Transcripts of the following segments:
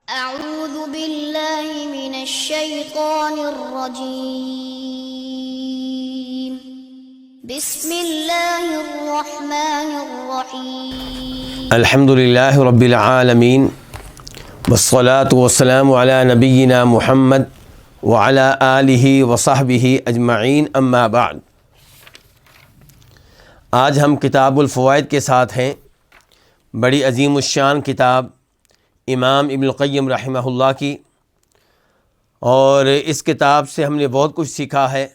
أعوذ بالله من الشيطان الرجيم. بسم الله الرحمن الرحيم. الحمد للہ رب العالمین والصلاة والسلام علی نبینا محمد وعلی آلہ وصحبہ اجمعین، اما بعد۔ آج ہم کتاب الفوائد کے ساتھ ہیں۔ بڑی عظیم الشان کتاب امام ابن القیم رحمہ اللہ کی، اور اس کتاب سے ہم نے بہت کچھ سیکھا ہے۔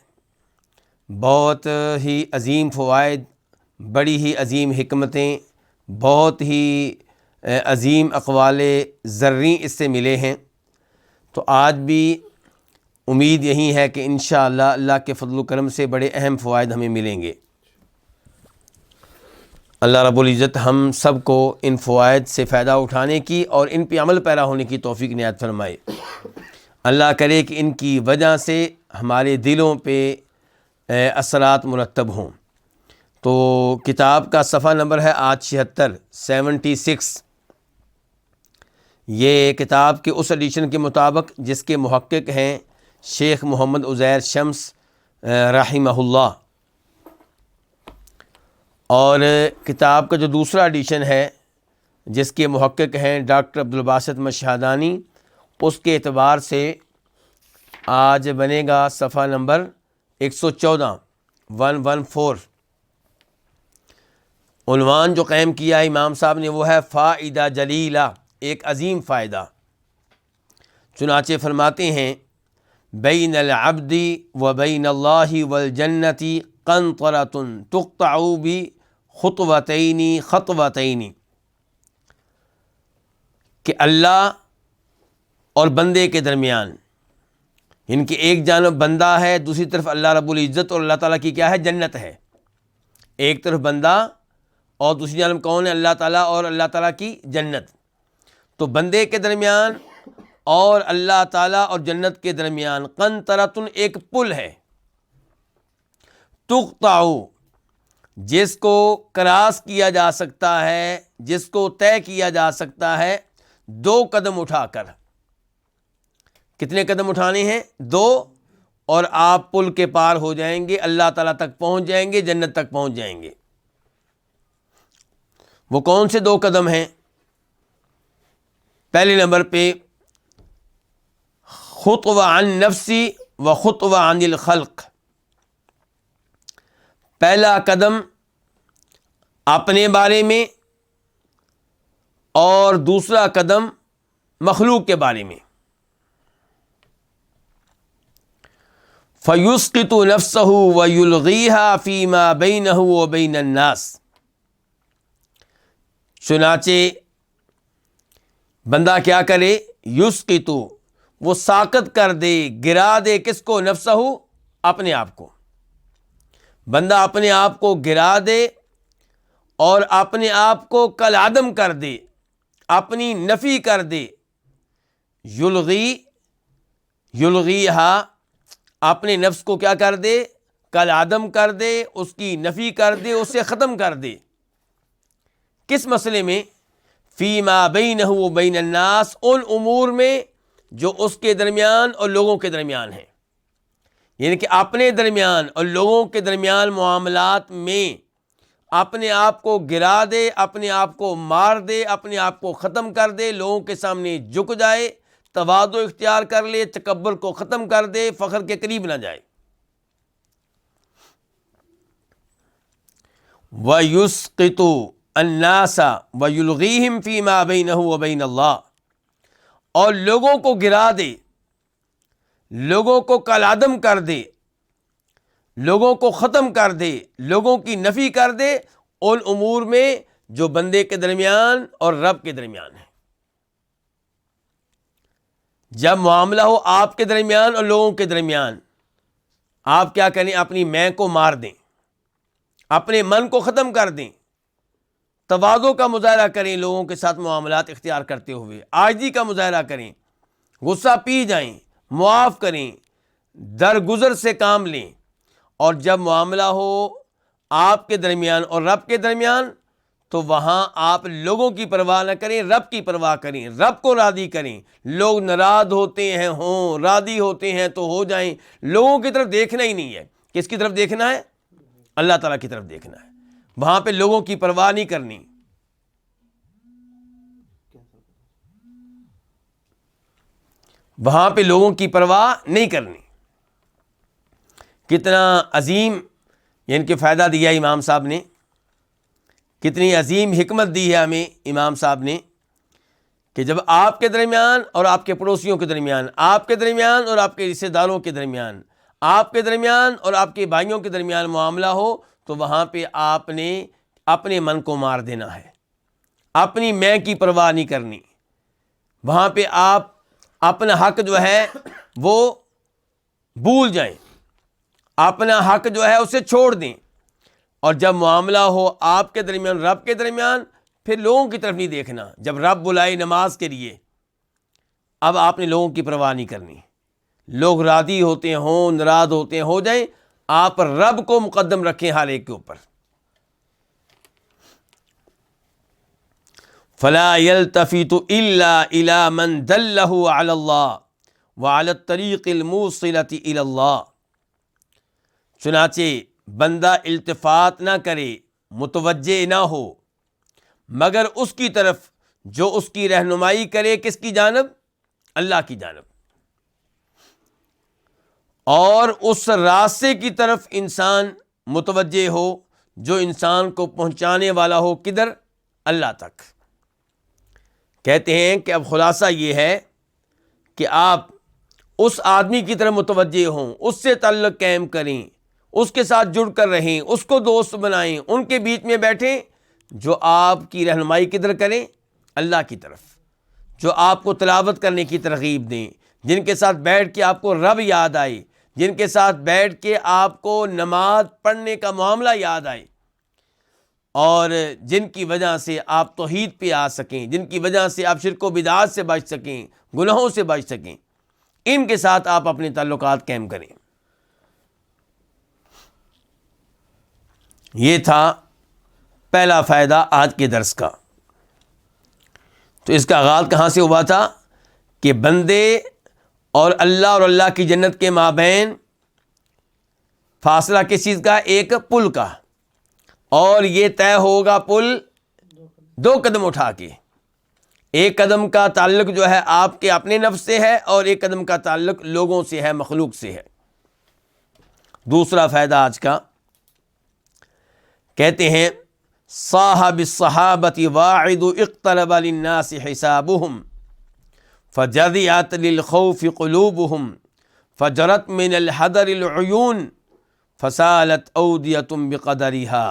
بہت ہی عظیم فوائد، بڑی ہی عظیم حکمتیں، بہت ہی عظیم اقوال زرعی اس سے ملے ہیں۔ تو آج بھی امید یہی ہے کہ انشاءاللہ اللہ کے فضل و کرم سے بڑے اہم فوائد ہمیں ملیں گے۔ اللہ رب العزت ہم سب کو ان فوائد سے فائدہ اٹھانے کی اور ان پہ عمل پیرا ہونے کی توفیق عنایت فرمائے۔ اللہ کرے کہ ان کی وجہ سے ہمارے دلوں پہ اثرات مرتب ہوں۔ تو کتاب کا صفحہ نمبر ہے آج 76۔ یہ کتاب کے اس ایڈیشن کے مطابق جس کے محقق ہیں شیخ محمد عزیر شمس رحمہ اللہ، اور کتاب کا جو دوسرا ایڈیشن ہے جس کے محقق ہیں ڈاکٹر عبدالباسط مشہدانی، اس کے اعتبار سے آج بنے گا صفحہ نمبر 114۔ عنوان جو قائم کیا ہے امام صاحب نے وہ ہے فائدہ جلیلہ، ایک عظیم فائدہ۔ چنانچہ فرماتے ہیں بین العبد و بین اللہ والجنت قنطرۃ تقطع خطوتین، کہ اللہ اور بندے کے درمیان، ان کی ایک جانب بندہ ہے، دوسری طرف اللہ رب العزت اور اللہ تعالیٰ کی کیا ہے؟ جنت ہے۔ ایک طرف بندہ اور دوسری جانب کون ہے؟ اللہ تعالیٰ اور اللہ تعالیٰ کی جنت۔ تو بندے کے درمیان اور اللہ تعالیٰ اور جنت کے درمیان قنطرۃ، ایک پل ہے، تقطع، جس کو کراس کیا جا سکتا ہے، جس کو طے کیا جا سکتا ہے 2 قدم اٹھا کر۔ کتنے قدم اٹھانے ہیں؟ 2، اور آپ پل کے پار ہو جائیں گے، اللہ تعالیٰ تک پہنچ جائیں گے، جنت تک پہنچ جائیں گے۔ وہ کون سے 2 قدم ہیں؟ پہلے نمبر پہ خطوہ عن نفسی و خطوہ عن الخلق، پہلا قدم اپنے بارے میں اور دوسرا قدم مخلوق کے بارے میں۔ فَيُسْقِطُ نَفْسَهُ وَيُلْغِيهَا فِي مَا بَيْنَهُ وَبَيْنَ النَّاسِ، چنانچہ بندہ کیا کرے؟ یسقط، وہ ساقط کر دے، گرا دے، کس کو؟ نفسہ، اپنے آپ کو۔ بندہ اپنے آپ کو گرا دے اور اپنے آپ کو کل عدم کر دے، اپنی نفی کر دے۔ یلغیہا، اپنے نفس کو کیا کر دے؟ کل عدم کر دے، اس کی نفی کر دے، اسے ختم کر دے۔ کس مسئلے میں؟ فیما بینہ و بین الناس، ان امور میں جو اس کے درمیان اور لوگوں کے درمیان ہیں، یعنی کہ اپنے درمیان اور لوگوں کے درمیان معاملات میں اپنے آپ کو گرا دے، اپنے آپ کو مار دے، اپنے آپ کو ختم کر دے، لوگوں کے سامنے جھک جائے، تواضع اختیار کر لے، تکبر کو ختم کر دے، فخر کے قریب نہ جائے۔ وَيُسْقِطُ النَّاسَ وَيُلْغِيهِمْ فِي مَا بَيْنَهُ وَبَيْنَ اللَّهِ، اور لوگوں کو گرا دے، لوگوں کو کالعدم کر دے، لوگوں کو ختم کر دے، لوگوں کی نفی کر دے ان امور میں جو بندے کے درمیان اور رب کے درمیان ہے۔ جب معاملہ ہو آپ کے درمیان اور لوگوں کے درمیان، آپ کیا کریں؟ اپنی میں کو مار دیں، اپنے من کو ختم کر دیں، تواضع کا مظاہرہ کریں، لوگوں کے ساتھ معاملات اختیار کرتے ہوئے عاجزی کا مظاہرہ کریں، غصہ پی جائیں، معاف کریں، درگزر سے کام لیں، اور جب معاملہ ہو آپ کے درمیان اور رب کے درمیان تو وہاں آپ لوگوں کی پرواہ نہ کریں، رب کی پرواہ کریں، رب کو راضی کریں۔ لوگ ناراض ہوتے ہیں ہوں، راضی ہوتے ہیں تو ہو جائیں، لوگوں کی طرف دیکھنا ہی نہیں ہے۔ کس کی طرف دیکھنا ہے؟ اللہ تعالیٰ کی طرف دیکھنا ہے۔ وہاں پہ لوگوں کی پرواہ نہیں کرنی۔ وہاں پہ لوگوں کی پرواہ نہیں کرنی۔ کتنا عظیم یعنی کہ فائدہ دیا امام صاحب نے، کتنی عظیم حکمت دی ہے ہمیں امام صاحب نے، کہ جب آپ کے درمیان اور آپ کے پڑوسیوں کے درمیان، آپ کے درمیان اور آپ کے رشتہ داروں کے درمیان، آپ کے درمیان اور آپ کے بھائیوں کے درمیان معاملہ ہو تو وہاں پہ آپ نے اپنے من کو مار دینا ہے، اپنی میں کی پرواہ نہیں کرنی۔ وہاں پہ آپ اپنا حق جو ہے وہ بھول جائیں، اپنا حق جو ہے اسے چھوڑ دیں، اور جب معاملہ ہو آپ کے درمیان رب کے درمیان، پھر لوگوں کی طرف نہیں دیکھنا۔ جب رب بلائے نماز کے لیے، اب آپ نے لوگوں کی پرواہ نہیں کرنی۔ لوگ راضی ہوتے ہوں، ناراض ہوتے ہیں، ہو جائیں، آپ رب کو مقدم رکھیں ہر ایک کے اوپر۔ فلا يلتفت الا الى من دله على الله وعلى الطريق الموصلة الى الله۔ چنانچہ بندہ التفات نہ کرے، متوجہ نہ ہو، مگر اس کی طرف جو اس کی رہنمائی کرے، کس کی جانب؟ اللہ کی جانب، اور اس راستے کی طرف انسان متوجہ ہو جو انسان کو پہنچانے والا ہو، کدھر؟ اللہ تک۔ کہتے ہیں کہ اب خلاصہ یہ ہے کہ آپ اس آدمی کی طرف متوجہ ہوں، اس سے تعلق قائم کریں، اس کے ساتھ جڑ کر رہیں، اس کو دوست بنائیں، ان کے بیچ میں بیٹھیں جو آپ کی رہنمائی کدھر کریں؟ اللہ کی طرف، جو آپ کو تلاوت کرنے کی ترغیب دیں، جن کے ساتھ بیٹھ کے آپ کو رب یاد آئے، جن کے ساتھ بیٹھ کے آپ کو نماز پڑھنے کا معاملہ یاد آئے، اور جن کی وجہ سے آپ توحید پہ آ سکیں، جن کی وجہ سے آپ شرک و بدعات سے بچ سکیں، گناہوں سے بچ سکیں، ان کے ساتھ آپ اپنے تعلقات قائم کریں۔ یہ تھا پہلا فائدہ آج کے درس کا۔ تو اس کا آغاز کہاں سے ہوا تھا؟ کہ بندے اور اللہ کی جنت کے مابین فاصلہ کس چیز کا؟ ایک پل کا، اور یہ طے ہوگا پل 2 قدم اٹھا کے۔ ایک قدم کا تعلق جو ہے آپ کے اپنے نفس سے ہے، اور ایک قدم کا تعلق لوگوں سے ہے، مخلوق سے ہے۔ دوسرا فائدہ آج کا، کہتے ہیں صاحب الصحابۃ واعد اقترب للناس حسابهم فجزعت للخوف قلوبهم فجرت من الحذر العیون فسالت اودیۃ بقدرها۔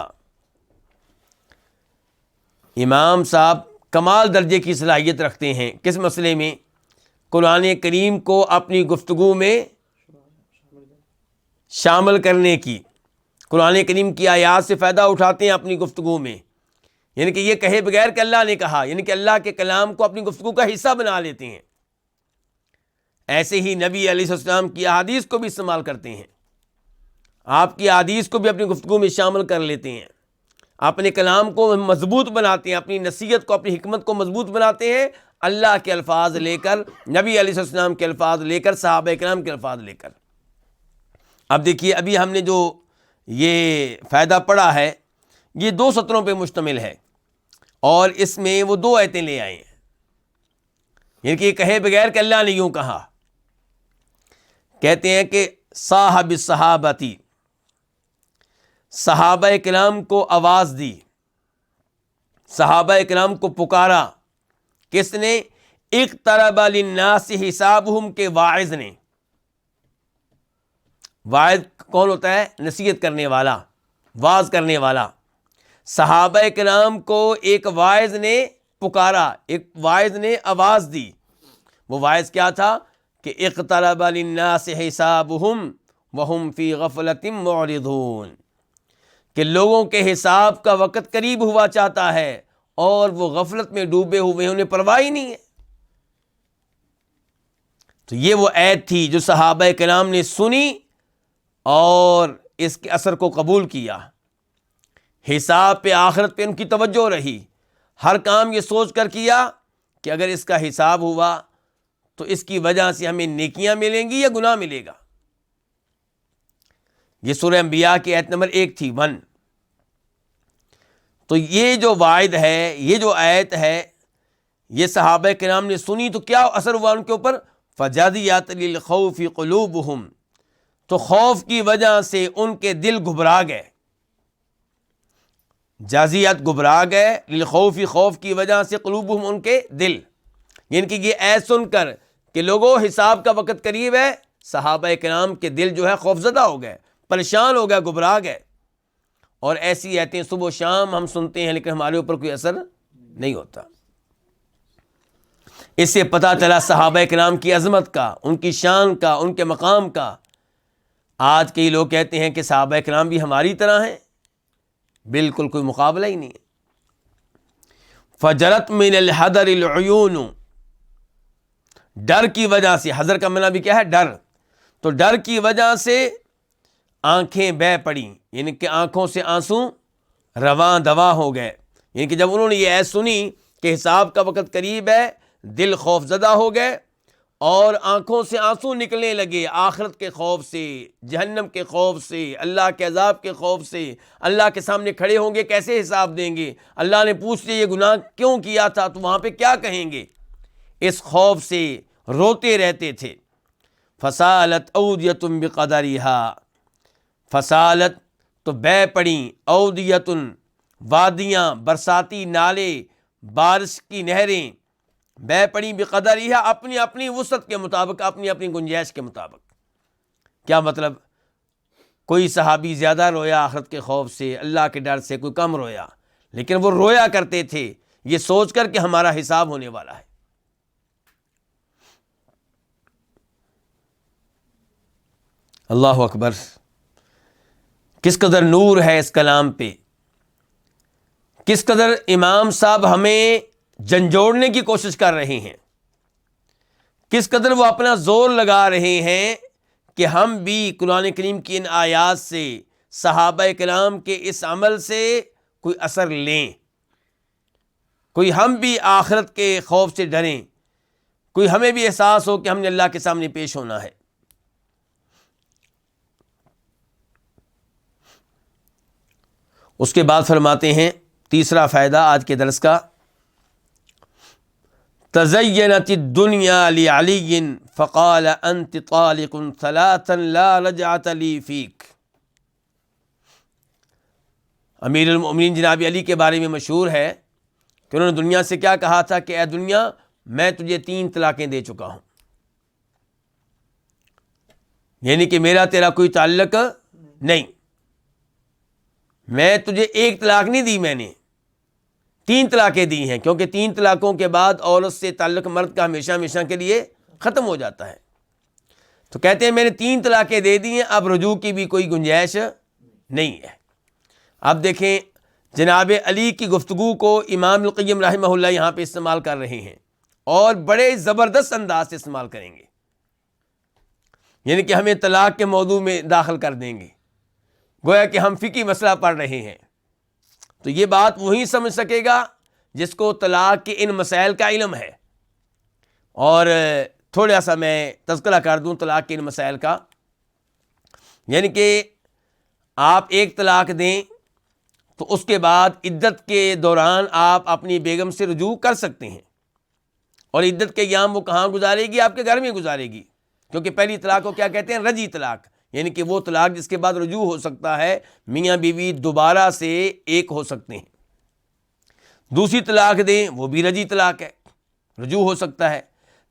امام صاحب کمال درجے کی صلاحیت رکھتے ہیں کس مسئلے میں؟ قرآن کریم کو اپنی گفتگو میں شامل کرنے کی۔ قرآن کریم کی آیات سے فائدہ اٹھاتے ہیں اپنی گفتگو میں، یعنی کہ یہ کہے بغیر کہ اللہ نے کہا، یعنی کہ اللہ کے کلام کو اپنی گفتگو کا حصہ بنا لیتے ہیں۔ ایسے ہی نبی علیہ السلام کی احادیث کو بھی استعمال کرتے ہیں، آپ کی احادیث کو بھی اپنی گفتگو میں شامل کر لیتے ہیں، اپنے کلام کو مضبوط بناتے ہیں، اپنی نصیحت کو، اپنی حکمت کو مضبوط بناتے ہیں، اللہ کے الفاظ لے کر، نبی علیہ السلام کے الفاظ لے کر، صحابہ کرام کے الفاظ لے کر۔ اب دیکھیے، ابھی ہم نے جو یہ فائدہ پڑھا ہے یہ 2 سطروں پہ مشتمل ہے، اور اس میں وہ 2 آیتیں لے آئے ہیں، یعنی کہ یہ کہے بغیر کہ اللہ نے یوں کہا۔ کہتے ہیں کہ صاحب الصحابتی، صحابہ کرام کو آواز دی، صحابہ کرام کو پکارا، کس نے؟ اقترب للناس حسابہم کے واعظ نے۔ واعظ کون ہوتا ہے؟ نصیحت کرنے والا، واعظ کرنے والا۔ صحابہ کرام کو ایک واعظ نے پکارا، ایک واعظ نے آواز دی۔ وہ واعظ کیا تھا؟ کہ اقترب للناس حسابہم وہم فی غفلۃ معرضون، کہ لوگوں کے حساب کا وقت قریب ہوا چاہتا ہے اور وہ غفلت میں ڈوبے ہوئے ہیں، انہیں پرواہ ہی نہیں ہے۔ تو یہ وہ آیت تھی جو صحابہ کرام نے سنی اور اس کے اثر کو قبول کیا۔ حساب پہ، آخرت پہ ان کی توجہ رہی، ہر کام یہ سوچ کر کیا کہ اگر اس کا حساب ہوا تو اس کی وجہ سے ہمیں نیکیاں ملیں گی یا گناہ ملے گا۔ یہ سورہ انبیاء کی آیت نمبر 1 تھی، 1۔ تو یہ جو وعد ہے، یہ جو آیت ہے، یہ صحابہ کرام نے سنی تو کیا اثر ہوا ان کے اوپر؟ فَجَزِيَتْ لِلْخَوْفِ قُلُوبُهُمْ، تو خوف کی وجہ سے ان کے دل گھبرا گئے۔ جازیت گھبرا گئے، للخوف، خوف کی وجہ سے، قلوبہم، ان کے دل، یعنی کہ یہ ایس سن کر کہ لوگوں حساب کا وقت قریب ہے، صحابہ کرام کے دل جو ہے خوف زدہ ہو گئے، پریشان ہو گئے، گھبرا گئے۔ اور ایسی آیتیں صبح و شام ہم سنتے ہیں لیکن ہمارے اوپر کوئی اثر نہیں ہوتا۔ اس سے پتہ چلا صحابہ کرام کی عظمت کا، ان کی شان کا، ان کے مقام کا۔ آج کئی لوگ کہتے ہیں کہ صحابہ کرام بھی ہماری طرح ہیں، بالکل کوئی مقابلہ ہی نہیں ہے۔ فجرت من الحذر العیون، ڈر کی وجہ سے، حذر کا معنی بھی کیا ہے؟ ڈر۔ تو ڈر کی وجہ سے آنکھیں بہہ پڑیں، یعنی کہ آنکھوں سے آنسو رواں دواں ہو گئے، یعنی کہ جب انہوں نے یہ ایت سنی کہ حساب کا وقت قریب ہے، دل خوف زدہ ہو گئے اور آنکھوں سے آنسو نکلنے لگے، آخرت کے خوف سے، جہنم کے خوف سے، اللہ کے عذاب کے خوف سے۔ اللہ کے سامنے کھڑے ہوں گے، کیسے حساب دیں گے؟ اللہ نے پوچھ لیا یہ گناہ کیوں کیا تھا، تو وہاں پہ کیا کہیں گے؟ اس خوف سے روتے رہتے تھے۔ فسالت اودیۃ بقدرہا، فسالت تو بہہ پڑیں، اودیۃ وادیاں، برساتی نالے، بارش کی نہریں بہہ پڑیں، بقدرہا، اپنی اپنی وسعت کے مطابق، اپنی اپنی گنجائش کے مطابق۔ کیا مطلب؟ کوئی صحابی زیادہ رویا آخرت کے خوف سے، اللہ کے ڈر سے، کوئی کم رویا، لیکن وہ رویا کرتے تھے یہ سوچ کر کہ ہمارا حساب ہونے والا ہے۔ اللہ اکبر، کس قدر نور ہے اس کلام پہ، کس قدر امام صاحب ہمیں جھنجھوڑنے کی کوشش کر رہے ہیں، کس قدر وہ اپنا زور لگا رہے ہیں کہ ہم بھی قرآن کریم کی ان آیات سے، صحابہ کرام کے اس عمل سے کوئی اثر لیں، کوئی ہم بھی آخرت کے خوف سے ڈریں، کوئی ہمیں بھی احساس ہو کہ ہم نے اللہ کے سامنے پیش ہونا ہے۔ اس کے بعد فرماتے ہیں تیسرا فائدہ آج کے درس کا، تزینت الدنیا لعلی فقال انت طالق ثلاثا لا رجعت لی فیک۔ امیر المؤمنین جناب علی کے بارے میں مشہور ہے کہ انہوں نے دنیا سے کیا کہا تھا کہ اے دنیا، میں تجھے 3 طلاقیں دے چکا ہوں، یعنی کہ میرا تیرا کوئی تعلق نہیں، میں تجھے 1 طلاق نہیں دی، میں نے 3 طلاقیں دی ہیں، کیونکہ 3 طلاقوں کے بعد عورت سے تعلق مرد کا ہمیشہ ہمیشہ کے لیے ختم ہو جاتا ہے۔ تو کہتے ہیں میں نے 3 طلاقیں دے دی ہیں، اب رجوع کی بھی کوئی گنجائش نہیں ہے۔ اب دیکھیں جناب علی کی گفتگو کو امام القیم رحمہ اللہ یہاں پہ استعمال کر رہے ہیں اور بڑے زبردست انداز سے استعمال کریں گے، یعنی کہ ہمیں طلاق کے موضوع میں داخل کر دیں گے، گویا کہ ہم فقہی مسئلہ پڑھ رہے ہیں۔ تو یہ بات وہی سمجھ سکے گا جس کو طلاق کے ان مسائل کا علم ہے۔ اور تھوڑا سا میں تذکرہ کر دوں طلاق کے ان مسائل کا، یعنی کہ آپ 1 طلاق دیں تو اس کے بعد عدت کے دوران آپ اپنی بیگم سے رجوع کر سکتے ہیں، اور عدت کے ایام وہ کہاں گزارے گی؟ آپ کے گھر میں گزارے گی، کیونکہ پہلی طلاق کو کیا کہتے ہیں؟ رجعی طلاق، یعنی کہ وہ طلاق جس کے بعد رجوع ہو سکتا ہے، میاں بیوی دوبارہ سے ایک ہو سکتے ہیں۔ دوسری طلاق دیں وہ بھی رجعی طلاق ہے، رجوع ہو سکتا ہے۔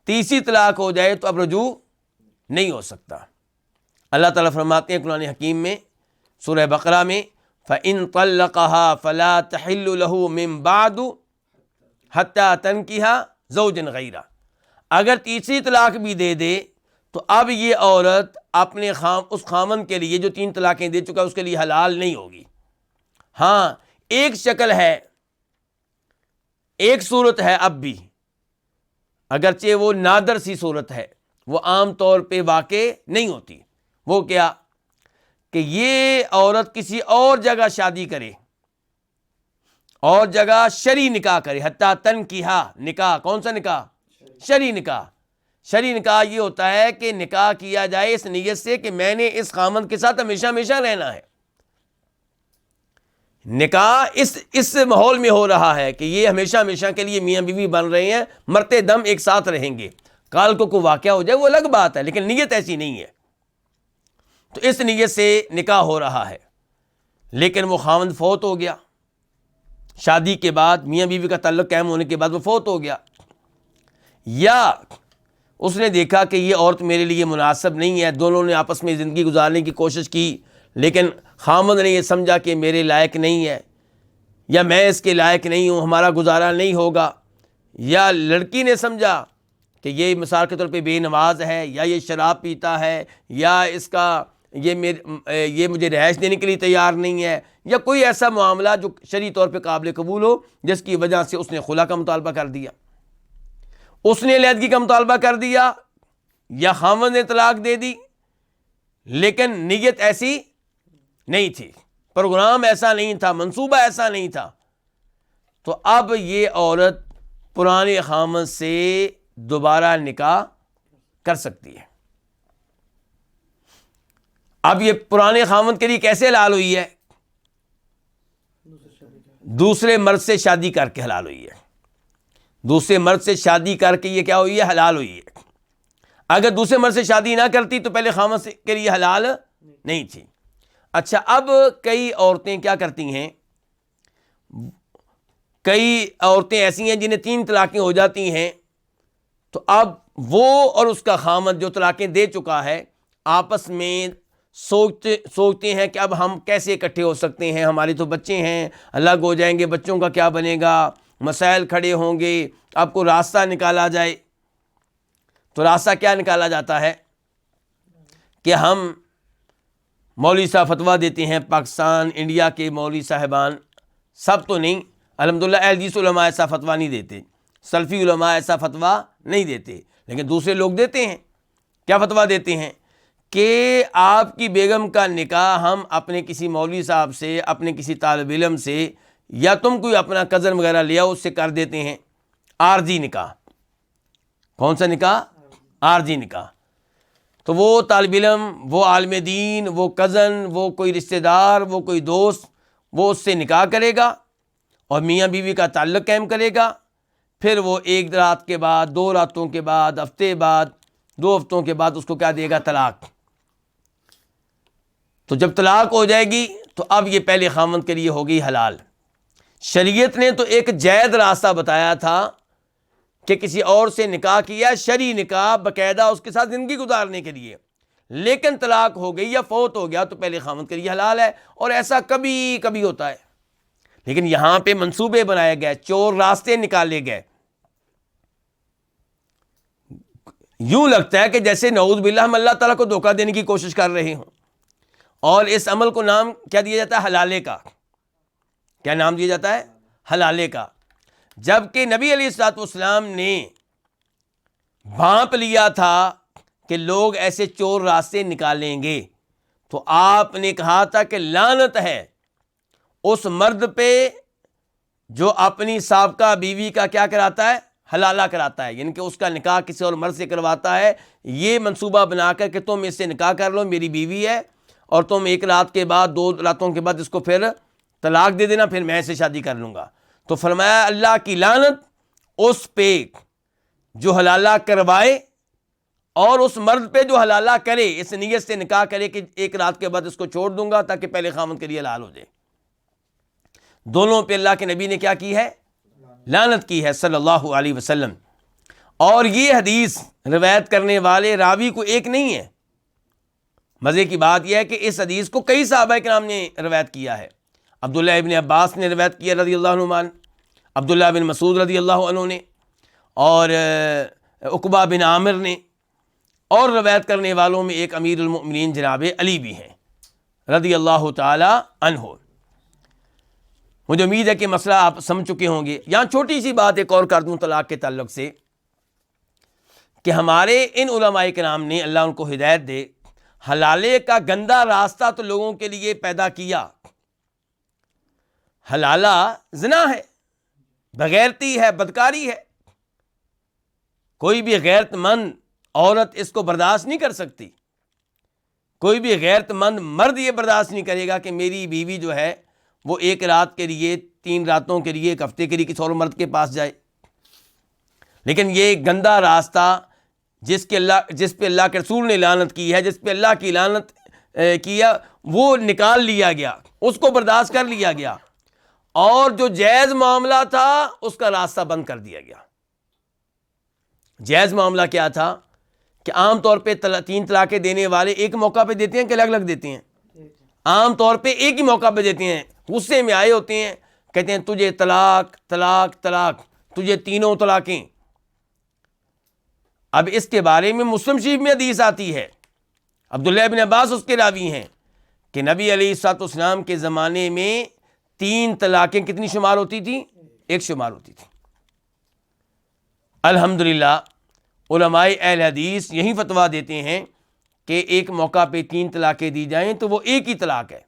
تیسری طلاق ہو جائے تو اب رجوع نہیں ہو سکتا۔ اللہ تعالیٰ فرماتے ہیں قرآن حکیم میں سورہ بقرہ میں، فَإِن طَلَّقَهَا فَلَا تَحِلُّ لَهُ مِن بَعْدُ حَتَّى تَنكِحَ زَوْجًا غَيْرَهُ، اگر تیسری طلاق بھی دے دے تو اب یہ عورت اپنے اس خامن کے لیے جو 3 طلاقیں دے چکا اس کے لیے حلال نہیں ہوگی۔ ہاں ایک شکل ہے، ایک صورت ہے اب بھی، اگرچہ وہ نادر سی صورت ہے، وہ عام طور پہ واقع نہیں ہوتی۔ وہ کیا کہ یہ عورت کسی اور جگہ شادی کرے، اور جگہ شرعی نکاح کرے، حتیٰ تنکیحا، نکاح کون سا نکاح؟ شرعی نکاح۔ شرعی نکاح یہ ہوتا ہے کہ نکاح کیا جائے اس نیت سے کہ میں نے اس خامند کے ساتھ ہمیشہ ہمیشہ رہنا ہے۔ نکاح اس ماحول میں ہو رہا ہے کہ یہ ہمیشہ ہمیشہ کے لیے میاں بیوی بن رہے ہیں، مرتے دم ایک ساتھ رہیں گے، کال کو کوئی واقعہ ہو جائے وہ الگ بات ہے، لیکن نیت ایسی نہیں ہے۔ تو اس نیت سے نکاح ہو رہا ہے، لیکن وہ خاوند فوت ہو گیا، شادی کے بعد میاں بیوی کا تعلق قائم ہونے کے بعد وہ فوت ہو گیا، یا اس نے دیکھا کہ یہ عورت میرے لیے مناسب نہیں ہے، دونوں نے آپس میں زندگی گزارنے کی کوشش کی، لیکن خامد نے یہ سمجھا کہ میرے لائق نہیں ہے، یا میں اس کے لائق نہیں ہوں، ہمارا گزارا نہیں ہوگا، یا لڑکی نے سمجھا کہ یہ مثال کے طور پہ بے نماز ہے، یا یہ شراب پیتا ہے، یا اس کا یہ مجھے رہائش دینے کے لیے تیار نہیں ہے، یا کوئی ایسا معاملہ جو شرعی طور پہ قابل قبول ہو، جس کی وجہ سے اس نے خلا کا مطالبہ کر دیا، اس نے علیحدگی کا مطالبہ کر دیا، یا خاوند نے طلاق دے دی، لیکن نیت ایسی نہیں تھی، پروگرام ایسا نہیں تھا، منصوبہ ایسا نہیں تھا، تو اب یہ عورت پرانے خاوند سے دوبارہ نکاح کر سکتی ہے۔ اب یہ پرانے خاوند کے لیے کیسے حلال ہوئی ہے؟ دوسرے مرد سے شادی کر کے حلال ہوئی ہے۔ دوسرے مرد سے شادی کر کے یہ کیا ہوئی ہے؟ حلال ہوئی ہے۔ اگر دوسرے مرد سے شادی نہ کرتی تو پہلے خاوند کے لیے حلال نہیں تھی۔ اچھا، اب کئی عورتیں کیا کرتی ہیں، کئی عورتیں ایسی ہیں جنہیں 3 طلاقیں ہو جاتی ہیں، تو اب وہ اور اس کا خاوند جو طلاقیں دے چکا ہے آپس میں سوچتے ہیں کہ اب ہم کیسے اکٹھے ہو سکتے ہیں، ہمارے تو بچے ہیں، الگ ہو جائیں گے، بچوں کا کیا بنے گا، مسائل کھڑے ہوں گے، اب کو راستہ نکالا جائے۔ تو راستہ کیا نکالا جاتا ہے کہ ہم مولوی صاحب فتویٰ دیتے ہیں، پاکستان انڈیا کے مولوی صاحبان، سب تو نہیں، الحمدللہ اہل حدیث علماء ایسا فتویٰ نہیں دیتے، سلفی علماء ایسا فتویٰ نہیں دیتے، لیکن دوسرے لوگ دیتے ہیں۔ کیا فتویٰ دیتے ہیں کہ آپ کی بیگم کا نکاح ہم اپنے کسی مولوی صاحب سے، اپنے کسی طالب علم سے، یا تم کوئی اپنا کزن وغیرہ لیا اس سے کر دیتے ہیں، عارضی نکاح۔ کون سا نکاح؟ عارضی نکاح۔ تو وہ طالب علم، وہ عالم دین، وہ کزن، وہ کوئی رشتہ دار، وہ کوئی دوست، وہ اس سے نکاح کرے گا اور میاں بیوی کا تعلق قائم کرے گا، پھر وہ 1 رات کے بعد، 2 راتوں کے بعد، ہفتے بعد، 2 ہفتوں کے بعد اس کو کیا دے گا؟ طلاق۔ تو جب طلاق ہو جائے گی تو اب یہ پہلے خاوند کے لیے ہو گئی حلال۔ شریعت نے تو ایک جائز راستہ بتایا تھا کہ کسی اور سے نکاح کیا، شرعی نکاح، باقاعدہ اس کے ساتھ زندگی گزارنے کے لیے، لیکن طلاق ہو گئی یا فوت ہو گیا تو پہلے خاوند کے لیے حلال ہے، اور ایسا کبھی کبھی ہوتا ہے۔ لیکن یہاں پہ منصوبے بنائے گئے، چور راستے نکالے گئے، یوں لگتا ہے کہ جیسے نعوذ باللہ ہم اللہ تعالیٰ کو دھوکہ دینے کی کوشش کر رہے ہوں، اور اس عمل کو نام کیا دیا جاتا ہے؟ حلالے کا۔ کیا نام دیا جاتا ہے؟ حلالے کا۔ جبکہ نبی علیہ الصلوۃ والسلام نے بھانپ لیا تھا کہ لوگ ایسے چور راستے نکالیں گے، تو آپ نے کہا تھا کہ لعنت ہے اس مرد پہ جو اپنی سابقہ بیوی کا کیا کراتا ہے؟ حلالہ کراتا ہے، یعنی کہ اس کا نکاح کسی اور مرد سے کرواتا ہے، یہ منصوبہ بنا کر کہ تم اس سے نکاح کر لو، میری بیوی ہے، اور تم 1 رات کے بعد، 2 راتوں کے بعد اس کو پھر طلاق دے دینا، پھر میں اسے شادی کر لوں گا۔ تو فرمایا اللہ کی لعنت اس پہ جو حلالہ کروائے، اور اس مرد پہ جو حلالہ کرے، اس نیت سے نکاح کرے کہ 1 رات کے بعد اس کو چھوڑ دوں گا تاکہ پہلے خاوند کے لیے حلال ہو جائے۔ دونوں پہ اللہ کے نبی نے کیا کی ہے؟ لعنت کی ہے صلی اللہ علیہ وسلم۔ اور یہ حدیث روایت کرنے والے راوی کو ایک نہیں ہے۔ مزے کی بات یہ ہے کہ اس حدیث کو کئی صحابہ کرام نے روایت کیا ہے۔ عبداللہ ابن عباس نے روایت کیا رضی اللہ عنہ، عبداللہ بن مسعود رضی اللہ عنہ نے، اور عقبہ بن عامر نے، اور روایت کرنے والوں میں ایک امیر المؤمنین جناب علی بھی ہیں رضی اللہ تعالی عنہ۔ مجھے امید ہے کہ مسئلہ آپ سمجھ چکے ہوں گے۔ یہاں چھوٹی سی بات ایک اور کر دوں طلاق کے تعلق سے، کہ ہمارے ان علماء کرام نے، اللہ ان کو ہدایت دے، حلالے کا گندا راستہ تو لوگوں کے لیے پیدا کیا، حلالہ زنا ہے، بغیرتی ہے، بدکاری ہے. کوئی بھی غیرت مند عورت اس کو برداشت نہیں کر سکتی. کوئی بھی غیرت مند مرد یہ برداشت نہیں کرے گا کہ میری بیوی جو ہے وہ ایک رات کے لیے، 3 راتوں کے لیے، ایک ہفتے کے لیے کسی اور مرد کے پاس جائے. لیکن یہ گندا راستہ جس پہ اللہ کے رسول نے لعنت کی ہے، جس پہ اللہ کی لعنت کیا، وہ نکال لیا گیا، اس کو برداشت کر لیا گیا، اور جو جائز معاملہ تھا اس کا راستہ بند کر دیا گیا. جائز معاملہ کیا تھا کہ عام طور پہ 3 طلاقیں دینے والے ایک موقع پہ دیتے ہیں کہ الگ الگ دیتے ہیں؟ عام طور پہ ایک ہی موقع پہ دیتے ہیں. غصے میں آئے ہوتے ہیں، کہتے ہیں تجھے طلاق طلاق طلاق، تجھے 3 طلاقیں. اب اس کے بارے میں مسلم شریف میں حدیث آتی ہے، عبداللہ بن عباس اس کے راوی ہیں، کہ نبی علیہ الصلوۃ والسلام کے زمانے میں 3 طلاقیں کتنی شمار ہوتی تھیں؟ 1 شمار ہوتی تھی. الحمدللہ علماء اہل حدیث یہی فتویٰ دیتے ہیں کہ ایک موقع پہ 3 طلاقیں دی جائیں تو وہ ایک ہی طلاق ہے.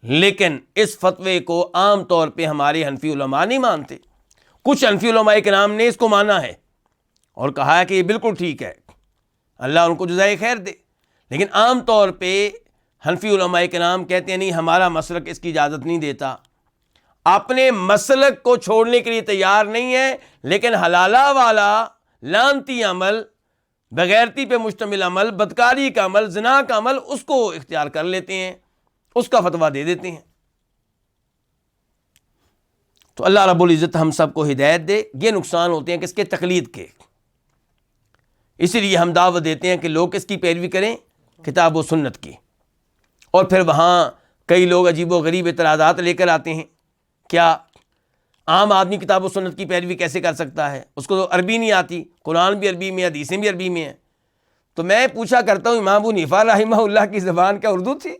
لیکن اس فتوے کو عام طور پہ ہمارے حنفی علماء نہیں مانتے. کچھ حنفی علماء کرام نے اس کو مانا ہے اور کہا ہے کہ یہ بالکل ٹھیک ہے، اللہ ان کو جزائے خیر دے. لیکن عام طور پہ حنفی علماء کرام کہتے ہیں نہیں، ہمارا مسلک اس کی اجازت نہیں دیتا. اپنے مسلک کو چھوڑنے کے لیے تیار نہیں ہے، لیکن حلالہ والا لعنتی عمل، بغیرتی پہ مشتمل عمل، بدکاری کا عمل، زنا کا عمل، اس کو اختیار کر لیتے ہیں، اس کا فتویٰ دے دیتے ہیں. تو اللہ رب العزت ہم سب کو ہدایت دے. یہ نقصان ہوتے ہیں کس کے؟ تقلید کے. اسی لیے ہم دعوت دیتے ہیں کہ لوگ کس کی پیروی کریں؟ کتاب و سنت کی. اور پھر وہاں کئی لوگ عجیب و غریب اعتراضات لے کر آتے ہیں. کیا عام آدمی کتاب و سنت کی پیروی کیسے کر سکتا ہے؟ اس کو تو عربی نہیں آتی، قرآن بھی عربی میں، حدیثیں بھی عربی میں ہیں. تو میں پوچھا کرتا ہوں، امام ابو حنیفہ رحمہ اللہ کی زبان کیا اردو تھی؟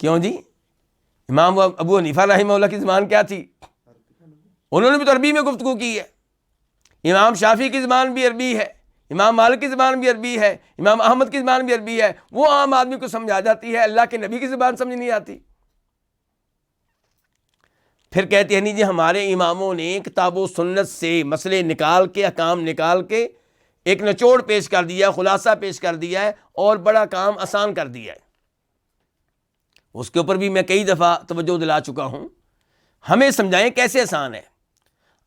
کیوں جی؟ امام ابو حنیفہ رحمہ اللہ کی زبان کیا تھی؟ انہوں نے بھی تو عربی میں گفتگو کی ہے. امام شافعی کی زبان بھی عربی ہے، امام مالک کی زبان بھی عربی ہے، امام احمد کی زبان بھی عربی ہے. وہ عام آدمی کو سمجھ آ جاتی ہے، اللہ کے نبی کی زبان سمجھ نہیں آتی. پھر کہتے ہیں نہیں جی ہمارے اماموں نے کتاب و سنت سے مسئلے نکال کے، احکام نکال کے ایک نچوڑ پیش کر دیا، خلاصہ پیش کر دیا ہے اور بڑا کام آسان کر دیا ہے. اس کے اوپر بھی میں کئی دفعہ توجہ دلا چکا ہوں. ہمیں سمجھائیں کیسے آسان ہے.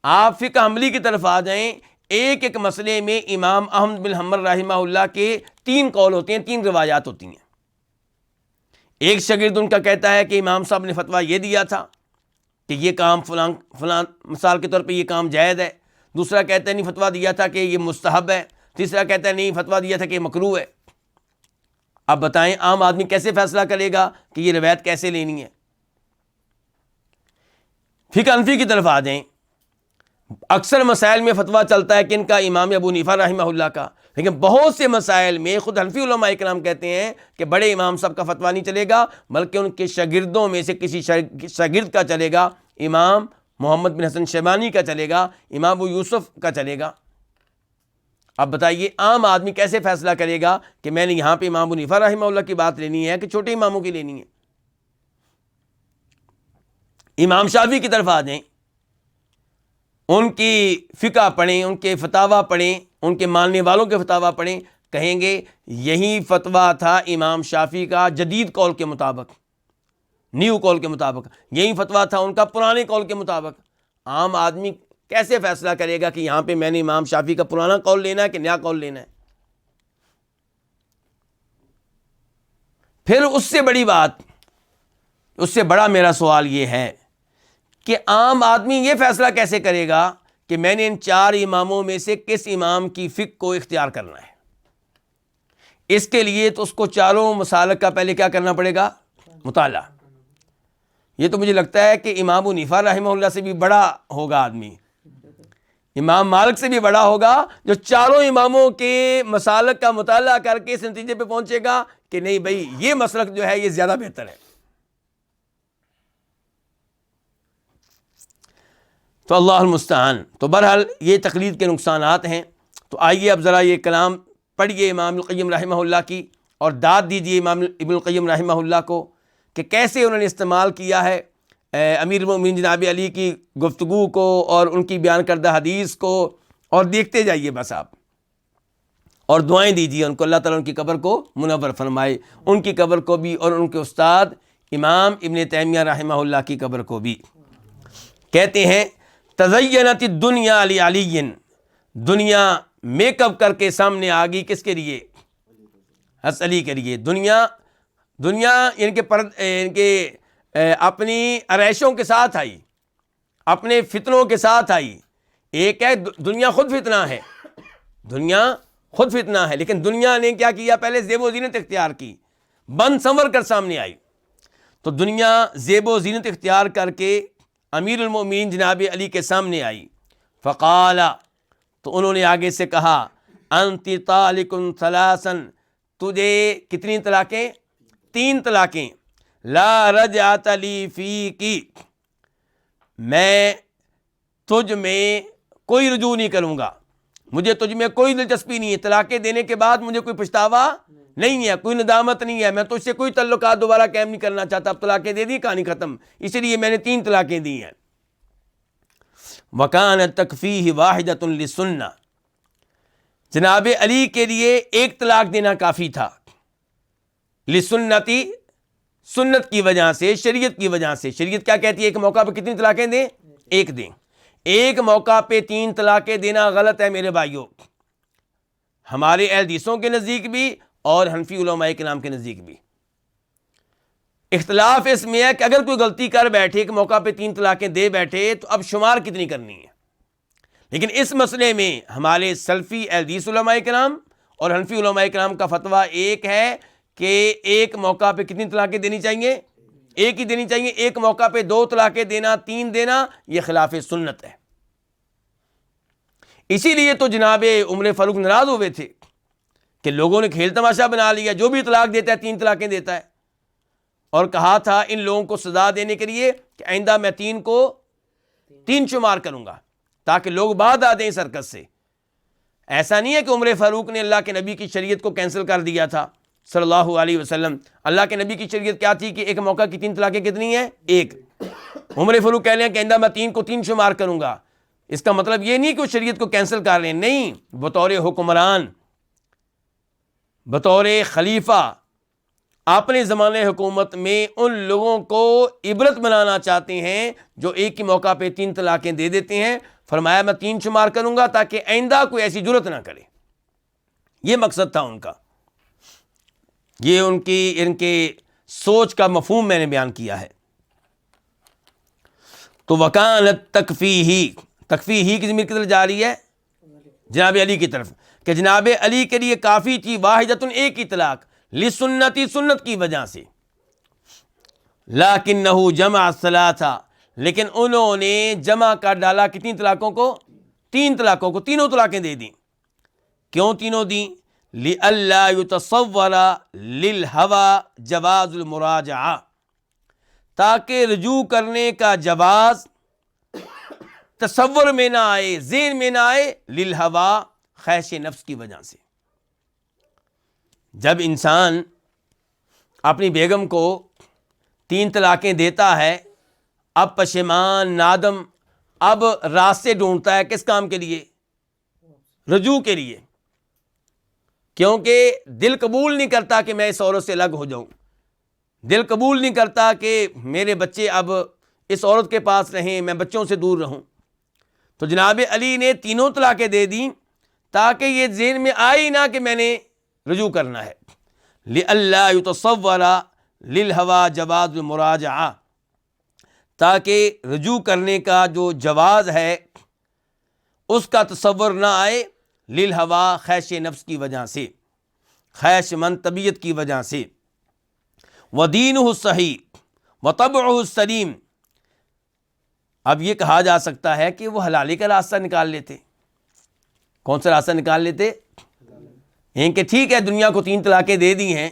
آپ فقہ عملی کی طرف آ جائیں. ایک ایک مسئلے میں امام احمد بن حنبل رحمہ اللہ کے 3 قول ہوتے ہیں، 3 روایات ہوتی ہیں. ایک شاگرد ان کا کہتا ہے کہ امام صاحب نے فتویٰ یہ دیا تھا کہ یہ کام فلاں مثال کے طور پہ یہ کام جائز ہے. دوسرا کہتا ہے نہیں، فتویٰ دیا تھا کہ یہ مستحب ہے. تیسرا کہتا ہے نہیں، فتویٰ دیا تھا کہ یہ مکروہ ہے. اب بتائیں عام آدمی کیسے فیصلہ کرے گا کہ یہ روایت کیسے لینی ہے؟ فقہ حنفی کی طرف آ جائیں. اکثر مسائل میں فتویٰ چلتا ہے کہ ان کا امام ابو حنیفہ رحمہ اللہ کا، لیکن بہت سے مسائل میں خود حنفی علماء کرام کہتے ہیں کہ بڑے امام صاحب کا فتویٰ نہیں چلے گا، بلکہ ان کے شاگردوں میں سے کسی شاگرد کا چلے گا. امام محمد بن حسن شیبانی کا چلے گا، امام ابو یوسف کا چلے گا. اب بتائیے عام آدمی کیسے فیصلہ کرے گا کہ میں نے یہاں پہ امام ابو حنیفہ رحمہ اللہ کی بات لینی ہے کہ چھوٹے اماموں کی لینی ہے؟ امام شافعی کی طرف آ جائیں. ان کی فقہ پڑھیں، ان کے فتاویٰ پڑھیں، ان کے ماننے والوں کے فتاویٰ پڑھیں، کہیں گے یہی فتویٰ تھا امام شافعی کا جدید قول کے مطابق، نیو قول کے مطابق. یہی فتویٰ تھا ان کا پرانے قول کے مطابق. عام آدمی کیسے فیصلہ کرے گا کہ یہاں پہ میں نے امام شافعی کا پرانا قول لینا ہے کہ نیا قول لینا ہے؟ پھر اس سے بڑی بات، اس سے بڑا میرا سوال یہ ہے کہ عام آدمی یہ فیصلہ کیسے کرے گا کہ میں نے ان 4 اماموں میں سے کس امام کی فقہ کو اختیار کرنا ہے؟ اس کے لیے تو اس کو 4 مسالک کا پہلے کیا کرنا پڑے گا؟ مطالعہ. یہ تو مجھے لگتا ہے کہ امام ابو حنیفہ رحمہ اللہ سے بھی بڑا ہوگا آدمی، امام مالک سے بھی بڑا ہوگا، جو 4 اماموں کے مسالک کا مطالعہ کر کے اس نتیجے پہ پہنچے گا کہ نہیں بھائی یہ مسلک جو ہے یہ زیادہ بہتر ہے. تو اللہ المستعان. تو بہرحال یہ تقلید کے نقصانات ہیں. تو آئیے اب ذرا یہ کلام پڑھیے امام القیم رحمہ اللہ کی اور داد دیجیے امام ابن القیم رحمہ اللہ کو کہ کیسے انہوں نے استعمال کیا ہے امیر المومنین جناب علی کی گفتگو کو اور ان کی بیان کردہ حدیث کو، اور دیکھتے جائیے بس آپ، اور دعائیں دیجیے ان کو، اللہ تعالیٰ ان کی قبر کو منور فرمائے، ان کی قبر کو بھی اور ان کے استاد امام ابن تیمیہ رحمہ اللہ کی قبر کو بھی۔ کہتے ہیں تزینت الدنیا علی علی، دنیا میک اپ کر کے سامنے آ گئی کس کے لیے؟ حضرت علی کے لیے۔ دنیا ان کے اپنی عرائشوں کے ساتھ آئی، اپنے فتنوں کے ساتھ آئی۔ ایک ہے دنیا خود فتنہ ہے، دنیا خود فتنہ ہے، لیکن دنیا نے کیا کیا؟ پہلے زیب و زینت اختیار کی، بن سنور کر سامنے آئی۔ تو دنیا زیب و زینت اختیار کر کے امیر المومنین جناب علی کے سامنے آئی۔ فقال، تو انہوں نے آگے سے کہا، انت طالق ثلاثا، تجھے کتنی طلاقیں؟ 3 طلاقیں۔ لا رجعت لی فیکی، میں تجھ میں کوئی رجوع نہیں کروں گا، مجھے تجھ میں کوئی دلچسپی نہیں ہے، طلاقیں دینے کے بعد مجھے کوئی پچھتاوا نہیں ہے، کوئی ندامت نہیں ہے، میں تجھ سے کوئی تعلقات دوبارہ قائم نہیں کرنا چاہتا، اب طلاقیں دے دی، کہانی ختم، اسی لیے میں نے 3 طلاقیں دی ہیں۔ وَكَانَتْ تَكْفِيهِ وَاحِدَةٌ لِلسُنَّةِ، جناب علی کے لیے 1 طلاق دینا کافی تھا، لسنتی، سنت کی وجہ سے، شریعت کی وجہ سے۔ شریعت کیا کہتی ہے؟ ایک موقع پہ کتنی طلاقیں دیں؟ 1 دیں۔ ایک موقع پہ 3 طلاقیں دینا غلط ہے میرے بھائیوں، ہمارے اہل حدیثوں کے نزدیک بھی اور حنفی علماء کرام کے نزدیک بھی۔ اختلاف اس میں ہے کہ اگر کوئی غلطی کر بیٹھے، ایک موقع پہ 3 طلاقیں دے بیٹھے، تو اب شمار کتنی کرنی ہے؟ لیکن اس مسئلے میں ہمارے سلفی اہل حدیث علماء کرام اور حنفی علماء کرام کا فتویٰ ایک ہے کہ ایک موقع پہ کتنی طلاقیں دینی چاہیے؟ 1 ہی دینی چاہیے۔ ایک موقع پہ 2 طلاقیں دینا، 3 دینا، یہ خلاف سنت ہے۔ اسی لیے تو جناب عمر فاروق ناراض ہوئے تھے کہ لوگوں نے کھیل تماشا بنا لیا، جو بھی طلاق دیتا ہے 3 طلاقیں دیتا ہے، اور کہا تھا ان لوگوں کو سزا دینے کے لیے کہ آئندہ میں 3 کو 3 شمار کروں گا تاکہ لوگ بعد آ دیں اس حرکت سے۔ ایسا نہیں ہے کہ عمر فاروق نے اللہ کے نبی کی شریعت کو کینسل کر دیا تھا صلی اللہ علیہ وسلم۔ اللہ کے نبی کی شریعت کیا تھی کہ ایک موقع کی 3 طلاقیں کتنی ہیں؟ 1۔ عمر فاروق کہہ رہے ہیں کہ آئندہ میں 3 کو 3 شمار کروں گا۔ اس کا مطلب یہ نہیں کہ وہ شریعت کو کینسل کر رہے ہیں، نہیں، بطور حکمران، بطور خلیفہ اپنے زمانے حکومت میں ان لوگوں کو عبرت بنانا چاہتے ہیں جو ایک ہی موقع پہ 3 طلاقیں دے دیتے ہیں۔ فرمایا میں 3 شمار کروں گا تاکہ آئندہ کوئی ایسی جرت نہ کرے، یہ مقصد تھا ان کا۔ یہ ان کے سوچ کا مفہوم میں نے بیان کیا ہے۔ تو وکانت تکفیہ کی ضمیر کی طرف جا رہی ہے جناب علی کی طرف، کہ جناب علی کے لیے کافی تھی، واحدۃ، 1 کی طلاق، لسنتی، سنت کی وجہ سے۔ لیکنہ جمع الثلاثہ، لیکن انہوں نے جمع کر ڈالا کتنی طلاقوں کو؟ 3 طلاقوں کو، تینوں طلاقیں دے دیں۔ کیوں تینوں دیں؟ لئلا یتصور للہوى جواز المراجعہ، تاکہ رجوع کرنے کا جواز تصور میں نہ آئے، ذہن میں نہ آئے، للہوى، خواہش نفس کی وجہ سے۔ جب انسان اپنی بیگم کو 3 طلاقیں دیتا ہے، اب پشیمان، نادم، اب راستے ڈھونڈتا ہے کس کام کے لیے؟ رجوع کے لیے، کیونکہ دل قبول نہیں کرتا کہ میں اس عورت سے الگ ہو جاؤں، دل قبول نہیں کرتا کہ میرے بچے اب اس عورت کے پاس رہیں، میں بچوں سے دور رہوں۔ تو جناب علی نے 3 طلاقیں دے دیں تاکہ یہ ذہن میں آئی نہ کہ میں نے رجوع کرنا ہے۔ لئلا یتصور للہوى جواز المراجعہ، تاکہ رجوع کرنے کا جو جواز ہے اس کا تصور نہ آئے، للہوى، خواہش نفس کی وجہ سے، خواہش مند طبیعت کی وجہ سے۔ ودینہ الصحیح وطبعہ السلیم، اب یہ کہا جا سکتا ہے کہ وہ حلالی کا راستہ نکال لیتے۔ کون سا راستہ نکال لیتے؟ کہ ٹھیک ہے دنیا کو 3 طلاقیں دے دی ہیں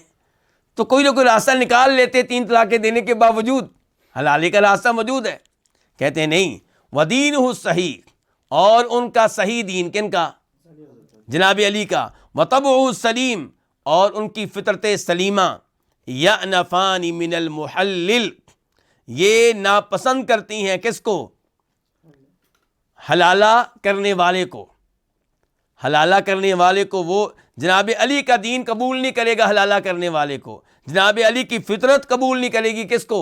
تو کوئی نہ کوئی راستہ نکال لیتے، 3 طلاقیں دینے کے باوجود حلالی کا راستہ موجود ہے۔ کہتے ہیں نہیں، ودینہ الصحیح، اور ان کا صحیح دین، کن کا؟ جناب علی کا، وطبعہ السلیم، اور ان کی فطرت سلیمہ، یأنفان من المحلل، یہ ناپسند کرتی ہیں کس کو؟ حلالہ کرنے والے کو. حلالہ کرنے والے کو. وہ جناب علی کا دین قبول نہیں کرے گا حلالہ کرنے والے کو. جناب علی کی فطرت قبول نہیں کرے گی کس کو؟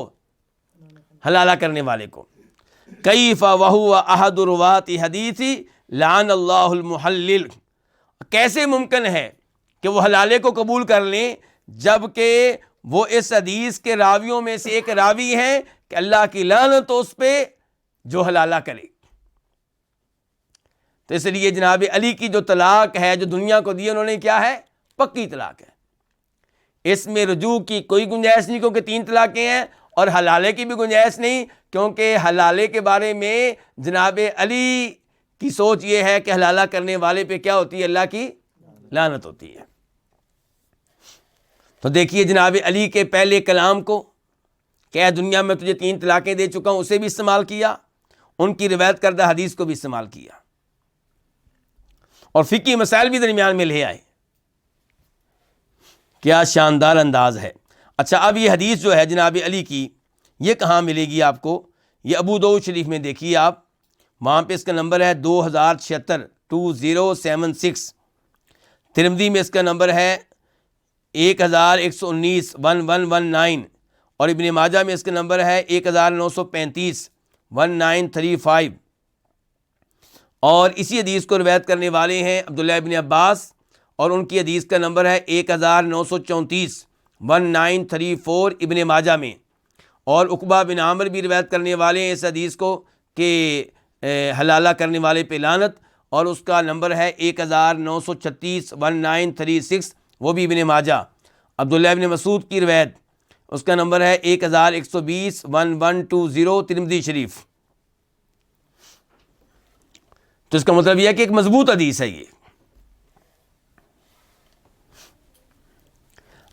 حلالہ کرنے والے کو. کیف وہو احد روات حدیثی لعن اللہ المحلل، کیسے ممکن ہے کہ وہ حلالے کو قبول کر لیں جبکہ وہ اس حدیث کے راویوں میں سے ایک راوی ہیں کہ اللہ کی لعنت اس پہ جو حلالہ کرے. تو اس لیے جناب علی کی جو طلاق ہے جو دنیا کو دی انہوں نے کیا ہے؟ پکی طلاق ہے. اس میں رجوع کی کوئی گنجائش نہیں کیونکہ 3 طلاقیں ہیں، اور حلالے کی بھی گنجائش نہیں کیونکہ حلالے کے بارے میں جناب علی کی سوچ یہ ہے کہ حلالہ کرنے والے پہ کیا ہوتی ہے؟ اللہ کی لعنت ہوتی ہے. تو دیکھیے جناب علی کے پہلے کلام کو کہ اے دنیا میں تجھے 3 طلاقیں دے چکا ہوں اسے بھی استعمال کیا، ان کی روایت کردہ حدیث کو بھی استعمال کیا، اور فقہی مسائل بھی درمیان میں لے آئے. کیا شاندار انداز ہے. اچھا اب یہ حدیث جو ہے جناب علی کی یہ کہاں ملے گی آپ کو؟ یہ ابو داؤد شریف میں دیکھیے آپ، وہاں پہ اس کا نمبر ہے 2076 2076. ترمذی میں اس کا نمبر ہے 1119 1119، اور ابن ماجہ میں اس کا نمبر ہے 1935 1935. اور اسی حدیث کو روایت کرنے والے ہیں عبداللہ ابن عباس، اور ان کی حدیث کا نمبر ہے 1934 1934 ابن ماجہ میں. اور عقبہ بن عامر بھی روایت کرنے والے ہیں اس حدیث کو کہ حلالہ کرنے والے پہ لعنت، اور اس کا نمبر ہے 1936 1936، وہ بھی ابن ماجہ. عبداللہ ابن مسعود کی روایت، اس کا نمبر ہے 1120 1120 ترمذی شریف. تو اس کا مطلب یہ ہے کہ ایک مضبوط حدیث ہے یہ.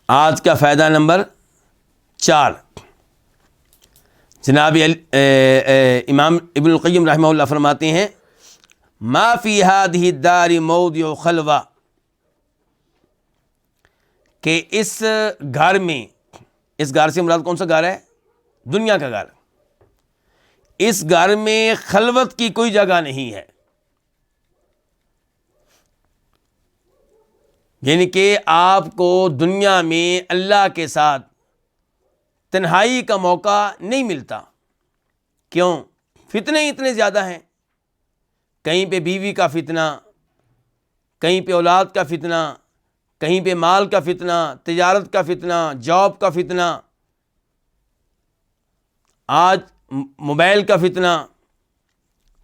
آج کا فائدہ نمبر 4، جناب امام ابن القیم رحمہ اللہ فرماتے ہیں ما فی ہذہ الدار موضع خلوہ، کہ اس گھر میں، اس گھر سے مراد کون سا گھر ہے؟ دنیا کا گھر. اس گھر میں خلوت کی کوئی جگہ نہیں ہے، یعنی کہ آپ کو دنیا میں اللہ کے ساتھ تنہائی کا موقع نہیں ملتا. کیوں؟ فتنے اتنے زیادہ ہیں، کہیں پہ بیوی کا فتنہ، کہیں پہ اولاد کا فتنہ، کہیں پہ مال کا فتنہ، تجارت کا فتنہ، جاب کا فتنہ، آج موبائل کا فتنہ.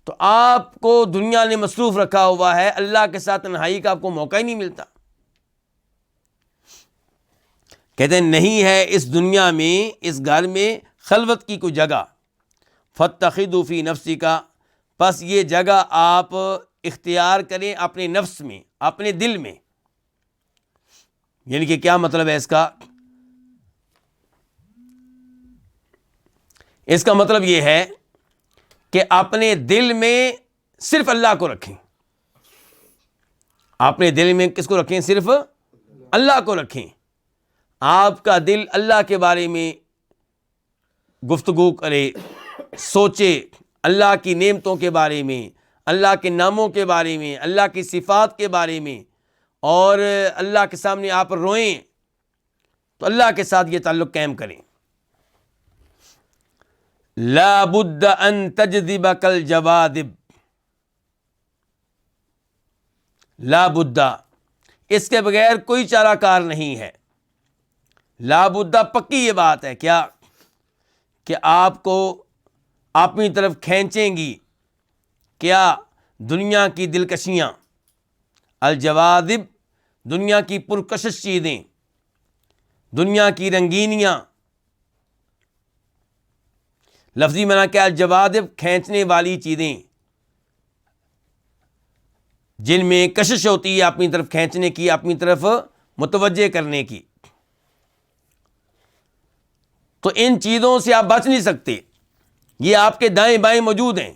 تو آپ کو دنیا نے مصروف رکھا ہوا ہے، اللہ کے ساتھ تنہائی کا آپ کو موقع ہی نہیں ملتا. کہتے ہیں نہیں ہے اس دنیا میں، اس گھر میں خلوت کی کوئی جگہ. فاتخذوا فی نفسی کا، پس یہ جگہ آپ اختیار کریں اپنے نفس میں، اپنے دل میں. یعنی کہ کیا مطلب ہے اس کا؟ اس کا مطلب یہ ہے کہ اپنے دل میں صرف اللہ کو رکھیں. اپنے دل میں کس کو رکھیں؟ صرف اللہ کو رکھیں. آپ کا دل اللہ کے بارے میں گفتگو کرے، سوچے، اللہ کی نعمتوں کے بارے میں، اللہ کے ناموں کے بارے میں، اللہ کی صفات کے بارے میں، اور اللہ کے سامنے آپ روئیں تو اللہ کے ساتھ یہ تعلق قائم کریں. لا بد ان تجذبک الجواذب، لا بد، اس کے بغیر کوئی چارہ کار نہیں ہے. لا بد پکی یہ بات ہے کیا کہ آپ کو اپنی طرف کھینچیں گی کیا؟ دنیا کی دلکشیاں، الجواذب دنیا کی پرکشش چیزیں، دنیا کی رنگینیاں. لفظی معنی کیا؟ الجواذب کھینچنے والی چیزیں، جن میں کشش ہوتی ہے اپنی طرف کھینچنے کی، اپنی طرف متوجہ کرنے کی. تو ان چیزوں سے آپ بچ نہیں سکتے، یہ آپ کے دائیں بائیں موجود ہیں.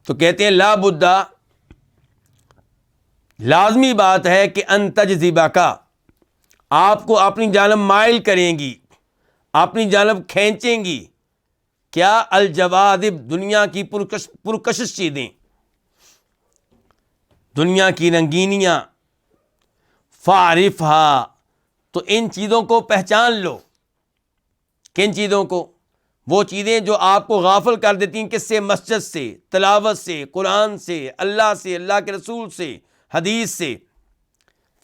تو کہتے ہیں لا بد، لازمی بات ہے کہ ان تجذبہ کا، آپ کو اپنی جانب مائل کریں گی، اپنی جانب کھینچیں گی. کیا؟ الجواذب، دنیا کی پرکشش چیزیں، دنیا کی رنگینیاں. فاعرفھا، تو ان چیزوں کو پہچان لو. کن چیزوں کو؟ وہ چیزیں جو آپ کو غافل کر دیتی ہیں. کس سے؟ مسجد سے، تلاوت سے، قرآن سے، اللہ سے، اللہ کے رسول سے، حدیث سے.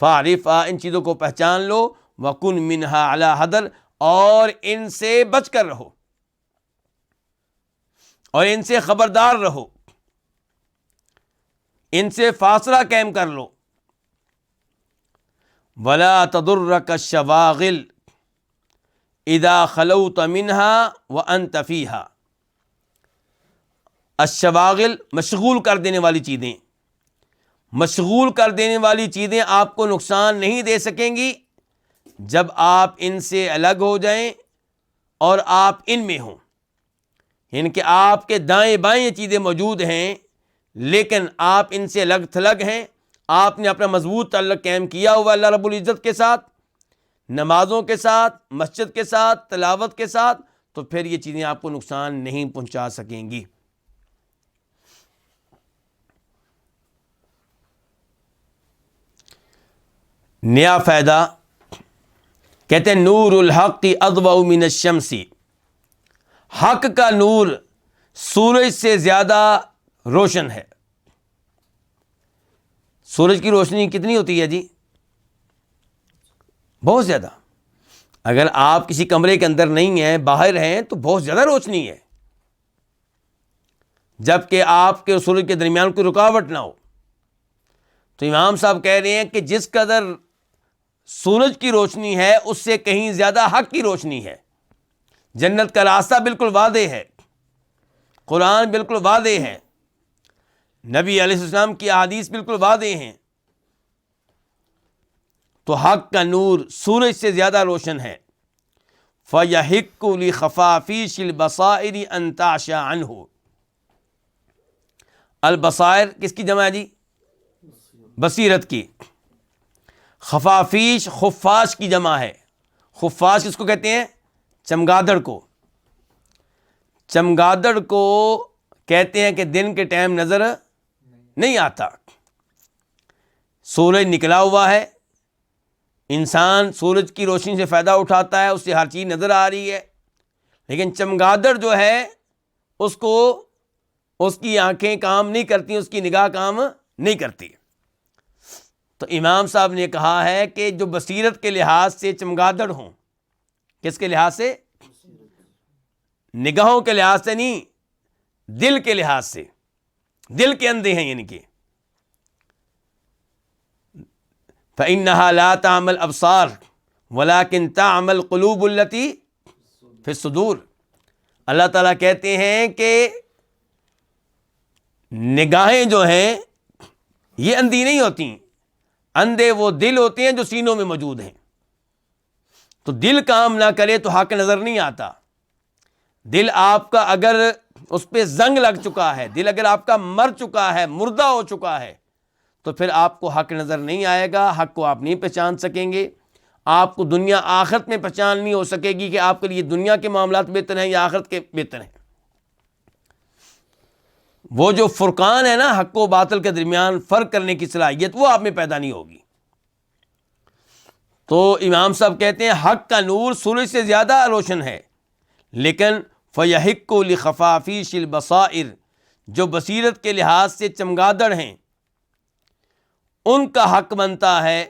فاعرفھا، ان چیزوں کو پہچان لو. وکن منہا علی حذر، اور ان سے بچ کر رہو، اور ان سے خبردار رہو، ان سے فاصلہ قائم کر لو. ولا تضرک الشواغل اذا خلوت منها وانت فیہا. الشواغل، مشغول کر دینے والی چیزیں. مشغول کر دینے والی چیزیں آپ کو نقصان نہیں دے سکیں گی جب آپ ان سے الگ ہو جائیں اور آپ ان میں ہوں. یعنی کہ آپ کے دائیں بائیں یہ چیزیں موجود ہیں، لیکن آپ ان سے الگ تھلگ ہیں. آپ نے اپنا مضبوط تعلق قائم کیا ہوا اللہ رب العزت کے ساتھ، نمازوں کے ساتھ، مسجد کے ساتھ، تلاوت کے ساتھ، تو پھر یہ چیزیں آپ کو نقصان نہیں پہنچا سکیں گی. نیا فائدہ کہتے ہیں نور الحق اضوء من الشمس. حق کا نور سورج سے زیادہ روشن ہے. سورج کی روشنی کتنی ہوتی ہے جی؟ بہت زیادہ. اگر آپ کسی کمرے کے اندر نہیں ہیں، باہر ہیں، تو بہت زیادہ روشنی ہے، جبکہ آپ کے سورج کے درمیان کوئی رکاوٹ نہ ہو. تو امام صاحب کہہ رہے ہیں کہ جس قدر سورج کی روشنی ہے اس سے کہیں زیادہ حق کی روشنی ہے. جنت کا راستہ بالکل واضح ہے، قرآن بالکل واضح ہے، نبی علیہ السلام کی احادیث بالکل واضح ہیں. تو حق کا نور سورج سے زیادہ روشن ہے. فَيَحِقُّ لِخَفَافِيشِ الْبَصَائِرِ أَن تَعْشَى عَنْهُ. البصائر کس کی جمع ہے جی؟ بصیرت کی. خفافیش خفاش کی جمع ہے. خفاش کس کو کہتے ہیں؟ چمگادڑ کو. چمگادڑ کو کہتے ہیں کہ دن کے ٹائم نظر نہیں آتا. سورج نکلا ہوا ہے، انسان سورج کی روشنی سے فائدہ اٹھاتا ہے، اس سے ہر چیز نظر آ رہی ہے، لیکن چمگادڑ جو ہے اس کو اس کی آنکھیں کام نہیں کرتی، اس کی نگاہ کام نہیں کرتی. تو امام صاحب نے کہا ہے کہ جو بصیرت کے لحاظ سے چمگادڑ ہوں، کس کے لحاظ سے؟ نگاہوں کے لحاظ سے نہیں، دل کے لحاظ سے. دل کے اندھے ہیں، یعنی کہ فَإِنَّهَا لَا تَعْمَى الْأَبْصَارُ وَلَكِنْ تَعْمَى الْقُلُوبُ الَّتِي فِي الصُّدُورِ. اللہ تعالیٰ کہتے ہیں کہ نگاہیں جو ہیں یہ اندھی نہیں ہوتی، اندھے وہ دل ہوتے ہیں جو سینوں میں موجود ہیں. تو دل کام نہ کرے تو حق نظر نہیں آتا. دل آپ کا اگر اس پہ زنگ لگ چکا ہے، دل اگر آپ کا مر چکا ہے، مردہ ہو چکا ہے، تو پھر آپ کو حق نظر نہیں آئے گا، حق کو آپ نہیں پہچان سکیں گے. آپ کو دنیا آخرت میں پہچان نہیں ہو سکے گی کہ آپ کے لیے دنیا کے معاملات بہتر ہیں یا آخرت کے بہتر ہیں. وہ جو فرقان ہے نا، حق و باطل کے درمیان فرق کرنے کی صلاحیت، وہ آپ میں پیدا نہیں ہوگی. تو امام صاحب کہتے ہیں حق کا نور سورج سے زیادہ روشن ہے، لیکن فَيَحِقُّ لِخَفَافِيشِ الْبَصَائِرِ، جو بصیرت کے لحاظ سے چمگادڑ ہیں ان کا حق بنتا ہے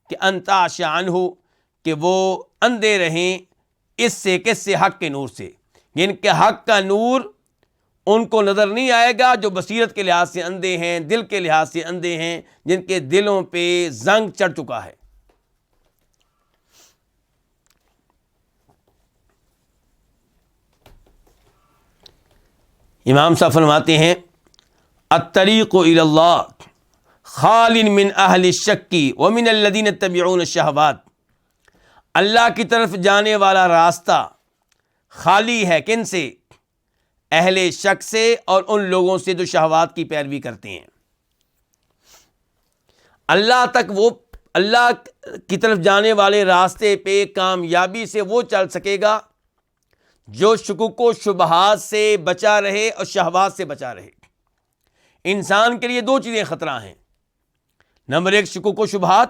کہ أَن تَعْشَى عَنْهُ، کہ وہ اندھے رہیں اس سے، کس سے؟ حق کے نور سے. یعنی کہ حق کا نور ان کو نظر نہیں آئے گا جو بصیرت کے لحاظ سے اندھے ہیں، دل کے لحاظ سے اندھے ہیں، جن کے دلوں پہ زنگ چڑھ چکا ہے. امام صاحب فرماتے ہیں الطریق الی اللہ خال من اہل الشک ومن الذین یتبعون الشہوات. اللہ کی طرف جانے والا راستہ خالی ہے کن سے؟ اہل شک سے اور ان لوگوں سے جو شہوات کی پیروی کرتے ہیں. اللہ تک وہ اللہ کی طرف جانے والے راستے پہ کامیابی سے وہ چل سکے گا جو شکوک و شبہات سے بچا رہے اور شہوات سے بچا رہے۔ انسان کے لیے دو چیزیں خطرہ ہیں، نمبر ایک شکوک و شبہات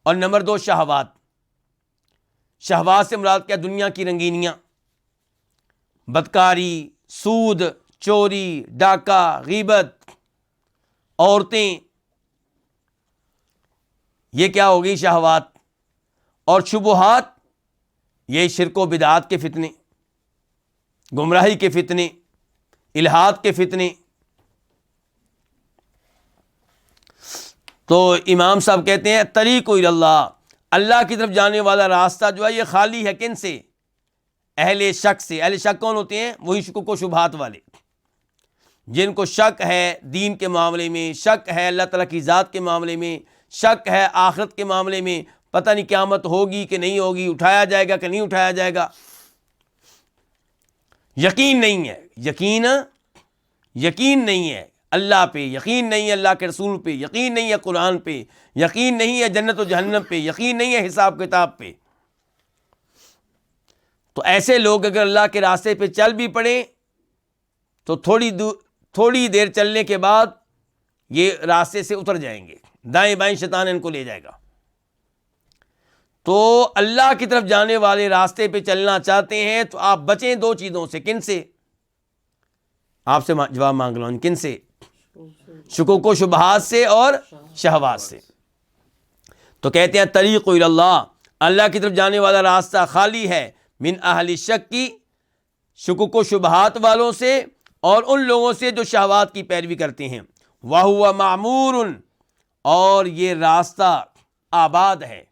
اور نمبر دو شہوات۔ شہوات سے مراد کیا؟ دنیا کی رنگینیاں، بدکاری، سود، چوری، ڈاکہ، غیبت، عورتیں، یہ کیا ہوگی؟ شہوات۔ اور شبہات، یہ شرک و بدعات کے فتنے، گمراہی کے فتنے، الحاد کے فتنے۔ تو امام صاحب کہتے ہیں طریق الی اللہ، اللہ کی طرف جانے والا راستہ جو ہے یہ خالی ہے کن سے؟ اہل شک سے۔ اہل شک کون ہوتے ہیں؟ وہی شکوک و شبہات والے، جن کو شک ہے دین کے معاملے میں، شک ہے اللہ تعالیٰ کی ذات کے معاملے میں، شک ہے آخرت کے معاملے میں، پتہ نہیں قیامت ہوگی کہ نہیں ہوگی، اٹھایا جائے گا کہ نہیں اٹھایا جائے گا، یقین نہیں ہے، یقین نہیں ہے اللہ پہ، یقین نہیں ہے اللہ کے رسول پہ، یقین نہیں ہے قرآن پہ، یقین نہیں ہے جنت و جہنم پہ، یقین نہیں ہے حساب کتاب پہ۔ تو ایسے لوگ اگر اللہ کے راستے پہ چل بھی پڑیں تو تھوڑی دیر چلنے کے بعد یہ راستے سے اتر جائیں گے، دائیں بائیں شیطان ان کو لے جائے گا۔ تو اللہ کی طرف جانے والے راستے پہ چلنا چاہتے ہیں تو آپ بچیں دو چیزوں سے۔ کن سے؟ آپ سے جواب مانگ رہا ہوں، کن سے؟ شکوک و شبہات سے اور شہوات سے۔ تو کہتے ہیں طریق الی اللہ، اللہ کی طرف جانے والا راستہ خالی ہے من اہل شک کی، شکوک و شبہات والوں سے اور ان لوگوں سے جو شہوات کی پیروی کرتے ہیں۔ وَهُوَ مَعْمُورٌ، اور یہ راستہ آباد ہے،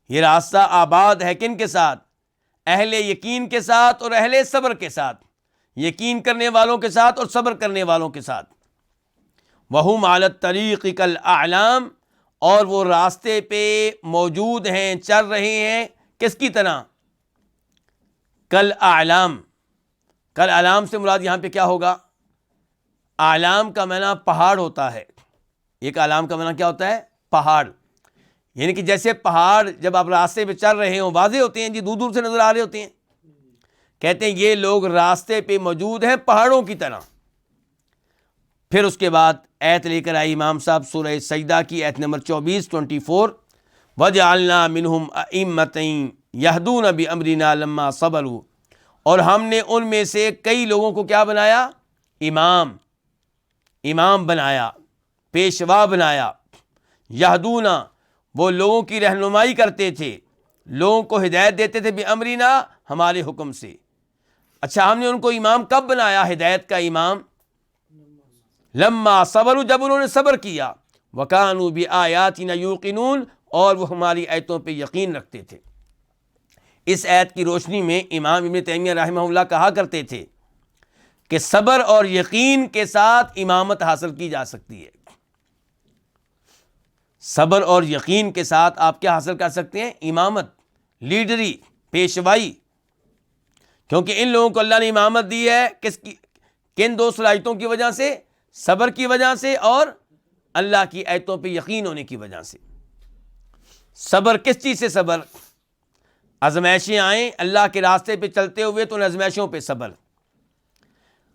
یہ راستہ آباد ہے کن کے ساتھ؟ اہل یقین کے ساتھ اور اہل صبر کے ساتھ، یقین کرنے والوں کے ساتھ اور صبر کرنے والوں کے ساتھ۔ وَهُمْ عَلَى الطَّرِيقِ كَالْأَعْلَامِ، اور وہ راستے پہ موجود ہیں، چل رہے ہیں، کس کی طرح؟ کالاعلام۔ کالاعلام سے مراد یہاں پہ کیا ہوگا؟ اعلام کا معنی پہاڑ ہوتا ہے۔ ایک اعلام کا معنی کیا ہوتا ہے؟ پہاڑ، یعنی کہ جیسے پہاڑ جب آپ راستے پہ چل رہے ہوں واضح ہوتے ہیں جی، دور دور سے نظر آ رہے ہوتے ہیں۔ کہتے ہیں یہ لوگ راستے پہ موجود ہیں پہاڑوں کی طرح۔ پھر اس کے بعد ایت لے کر آئی امام صاحب سورہ سجدہ کی ایت نمبر 24 وَجَعَلْنَا مِنْهُمْ أَئِمَّةً يَهْدُونَ بِأَمْرِنَا لَمَّا صَبَرُوا، اور ہم نے ان میں سے کئی لوگوں کو کیا بنایا؟ امام بنایا، پیشوا بنایا۔ یہدونا، وہ لوگوں کی رہنمائی کرتے تھے، لوگوں کو ہدایت دیتے تھے، بِأَمْرِنَا، ہمارے حکم سے۔ اچھا، ہم نے ان کو امام کب بنایا؟ ہدایت کا امام لما صبروا، جب انہوں نے صبر کیا، وَكَانُوا بِآيَاتِنَا يُوقِنُونَ، اور وہ ہماری آیتوں پہ یقین رکھتے تھے۔ اس آیت کی روشنی میں امام ابن تیمیہ رحمہ اللہ کہا کرتے تھے کہ صبر اور یقین کے ساتھ امامت حاصل کی جا سکتی ہے۔ صبر اور یقین کے ساتھ آپ کیا حاصل کر سکتے ہیں؟ امامت، لیڈری، پیشوائی۔ کیونکہ ان لوگوں کو اللہ نے امامت دی ہے کن دو صلاحیتوں کی وجہ سے؟ صبر کی وجہ سے اور اللہ کی آیتوں پہ یقین ہونے کی وجہ سے۔ صبر کس چیز سے؟ صبر آزمائشیں آئیں اللہ کے راستے پہ چلتے ہوئے تو ان آزمائشوں پہ صبر،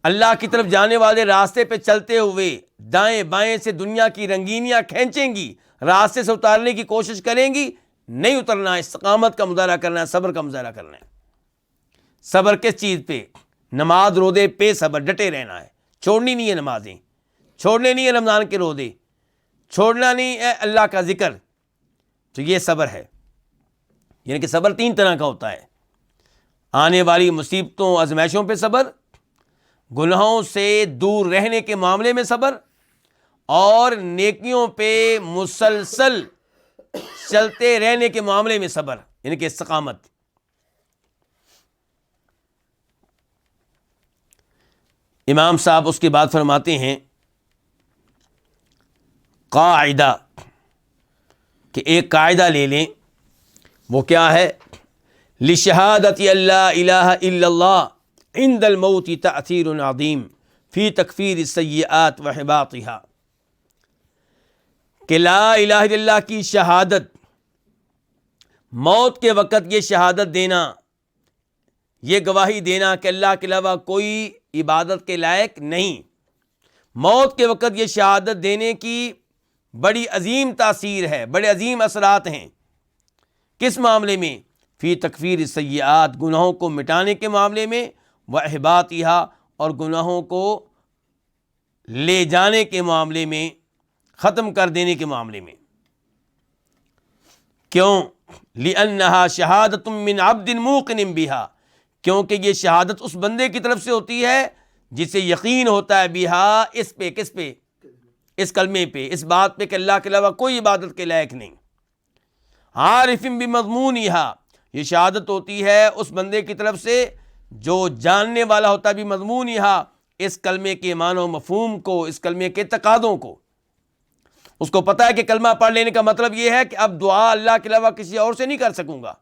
اللہ کی طرف جانے والے راستے پہ چلتے ہوئے دائیں بائیں سے دنیا کی رنگینیاں کھینچیں گی، راستے سے اتارنے کی کوشش کریں گی، نہیں اترنا، استقامت کا مظاہرہ کرنا ہے، صبر کا مظاہرہ کرنا ہے۔ صبر کس چیز پہ؟ نماز روزے پہ صبر، ڈٹے رہنا ہے، چھوڑنی نہیں ہے نمازیں، چھوڑنے نہیں ہے رمضان کے روزے، چھوڑنا نہیں ہے اللہ کا ذکر، تو یہ صبر ہے۔ یعنی کہ صبر تین طرح کا ہوتا ہے: آنے والی مصیبتوں آزمائشوں پہ صبر، گناہوں سے دور رہنے کے معاملے میں صبر، اور نیکیوں پہ مسلسل چلتے رہنے کے معاملے میں صبر، یعنی کہ استقامت۔ امام صاحب اس کے بعد فرماتے ہیں قاعدہ، کہ ایک قاعدہ لے لیں، وہ کیا ہے؟ لشہادت اللہ الہ الا اللہ عند الموت تأثیر عظیم فی تکفیر السیئات و حباطها، کہ لا الہ الا اللہ کی شہادت، موت کے وقت یہ شہادت دینا، یہ گواہی دینا کہ اللہ کے علاوہ کوئی عبادت کے لائق نہیں، موت کے وقت یہ شہادت دینے کی بڑی عظیم تاثیر ہے، بڑے عظیم اثرات ہیں۔ کس معاملے میں؟ فی تکفیر السیئات، گناہوں کو مٹانے کے معاملے میں، و احباطہا، اور گناہوں کو لے جانے کے معاملے میں، ختم کر دینے کے معاملے میں۔ کیوں؟ لِأَنَّهَا شَهَادَةٌ مِّنْ عَبْدٍ مُوقِنٍ بِهَا، کیونکہ یہ شہادت اس بندے کی طرف سے ہوتی ہے جسے یقین ہوتا ہے بہا، اس پہ، کس پہ؟ اس کلمے پہ، اس بات پہ کہ اللہ کے علاوہ کوئی عبادت کے لائق نہیں۔ عارف بمضمونها، یہ شہادت ہوتی ہے اس بندے کی طرف سے جو جاننے والا ہوتا ہے بمضمونها، اس کلمے کے معنی و مفہوم کو، اس کلمے کے تقاضوں کو۔ اس کو پتہ ہے کہ کلمہ پڑھ لینے کا مطلب یہ ہے کہ اب دعا اللہ کے علاوہ کسی اور سے نہیں کر سکوں گا،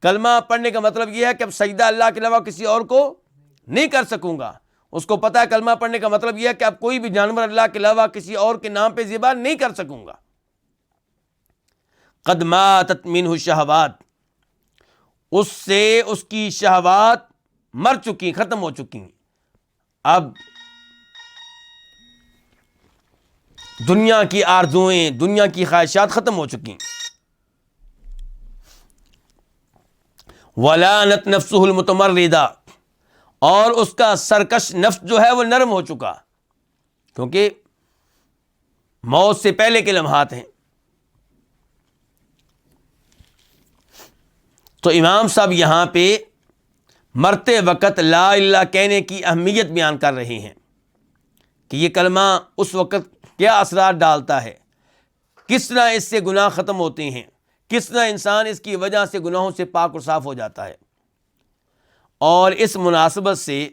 کلمہ پڑھنے کا مطلب یہ ہے کہ اب سجدہ اللہ کے علاوہ کسی اور کو نہیں کر سکوں گا۔ اس کو پتہ ہے کلمہ پڑھنے کا مطلب یہ ہے کہ اب کوئی بھی جانور اللہ کے علاوہ کسی اور کے نام پہ ذبح نہیں کر سکوں گا۔ قد ماتت منہ الشہوات، اس سے اس کی شہوات مر چکی، ختم ہو چکی، اب دنیا کی آرزوئیں، دنیا کی خواہشات ختم ہو چکی۔ ولانت نفسہ المتمردہ، اور اس کا سرکش نفس جو ہے وہ نرم ہو چکا، کیونکہ موت سے پہلے کے لمحات ہیں۔ تو امام صاحب یہاں پہ مرتے وقت لا الہ کہنے کی اہمیت بیان کر رہے ہیں کہ یہ کلمہ اس وقت کیا اثرات ڈالتا ہے، کس طرح اس سے گناہ ختم ہوتے ہیں، کس طرح انسان اس کی وجہ سے گناہوں سے پاک و صاف ہو جاتا ہے۔ اور اس مناسبت سے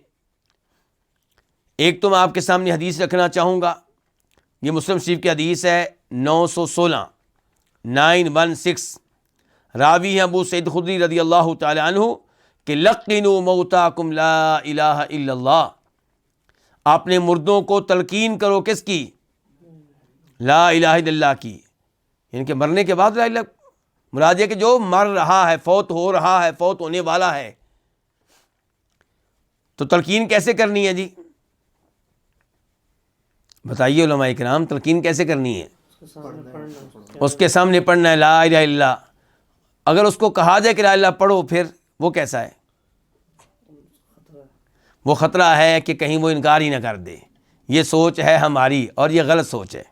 ایک تو میں آپ کے سامنے حدیث رکھنا چاہوں گا، یہ مسلم شریف کی حدیث ہے 916 916، راوی ہیں ابو سعید خدری رضی اللہ تعالی عنہ کہ لقنوا موتاکم لا الہ الا اللہ، اپنے مردوں کو تلقین کرو، کس کی؟ لا الہ الا اللہ کی، یعنی کہ مرنے کے بعد لا الہ، مراد یہ کہ جو مر رہا ہے، فوت ہو رہا ہے، فوت ہونے والا ہے، تو تلقین کیسے کرنی ہے جی؟ بتائیے علماء کرام، تلقین کیسے کرنی ہے؟ اس کے سامنے پڑھنا ہے لا الہ الا اللہ۔ اگر اس کو کہا جائے کہ لا الہ پڑھو، پھر وہ کیسا ہے؟ وہ خطرہ ہے کہ کہیں وہ انکار ہی نہ کر دے، یہ سوچ ہے ہماری، اور یہ غلط سوچ ہے۔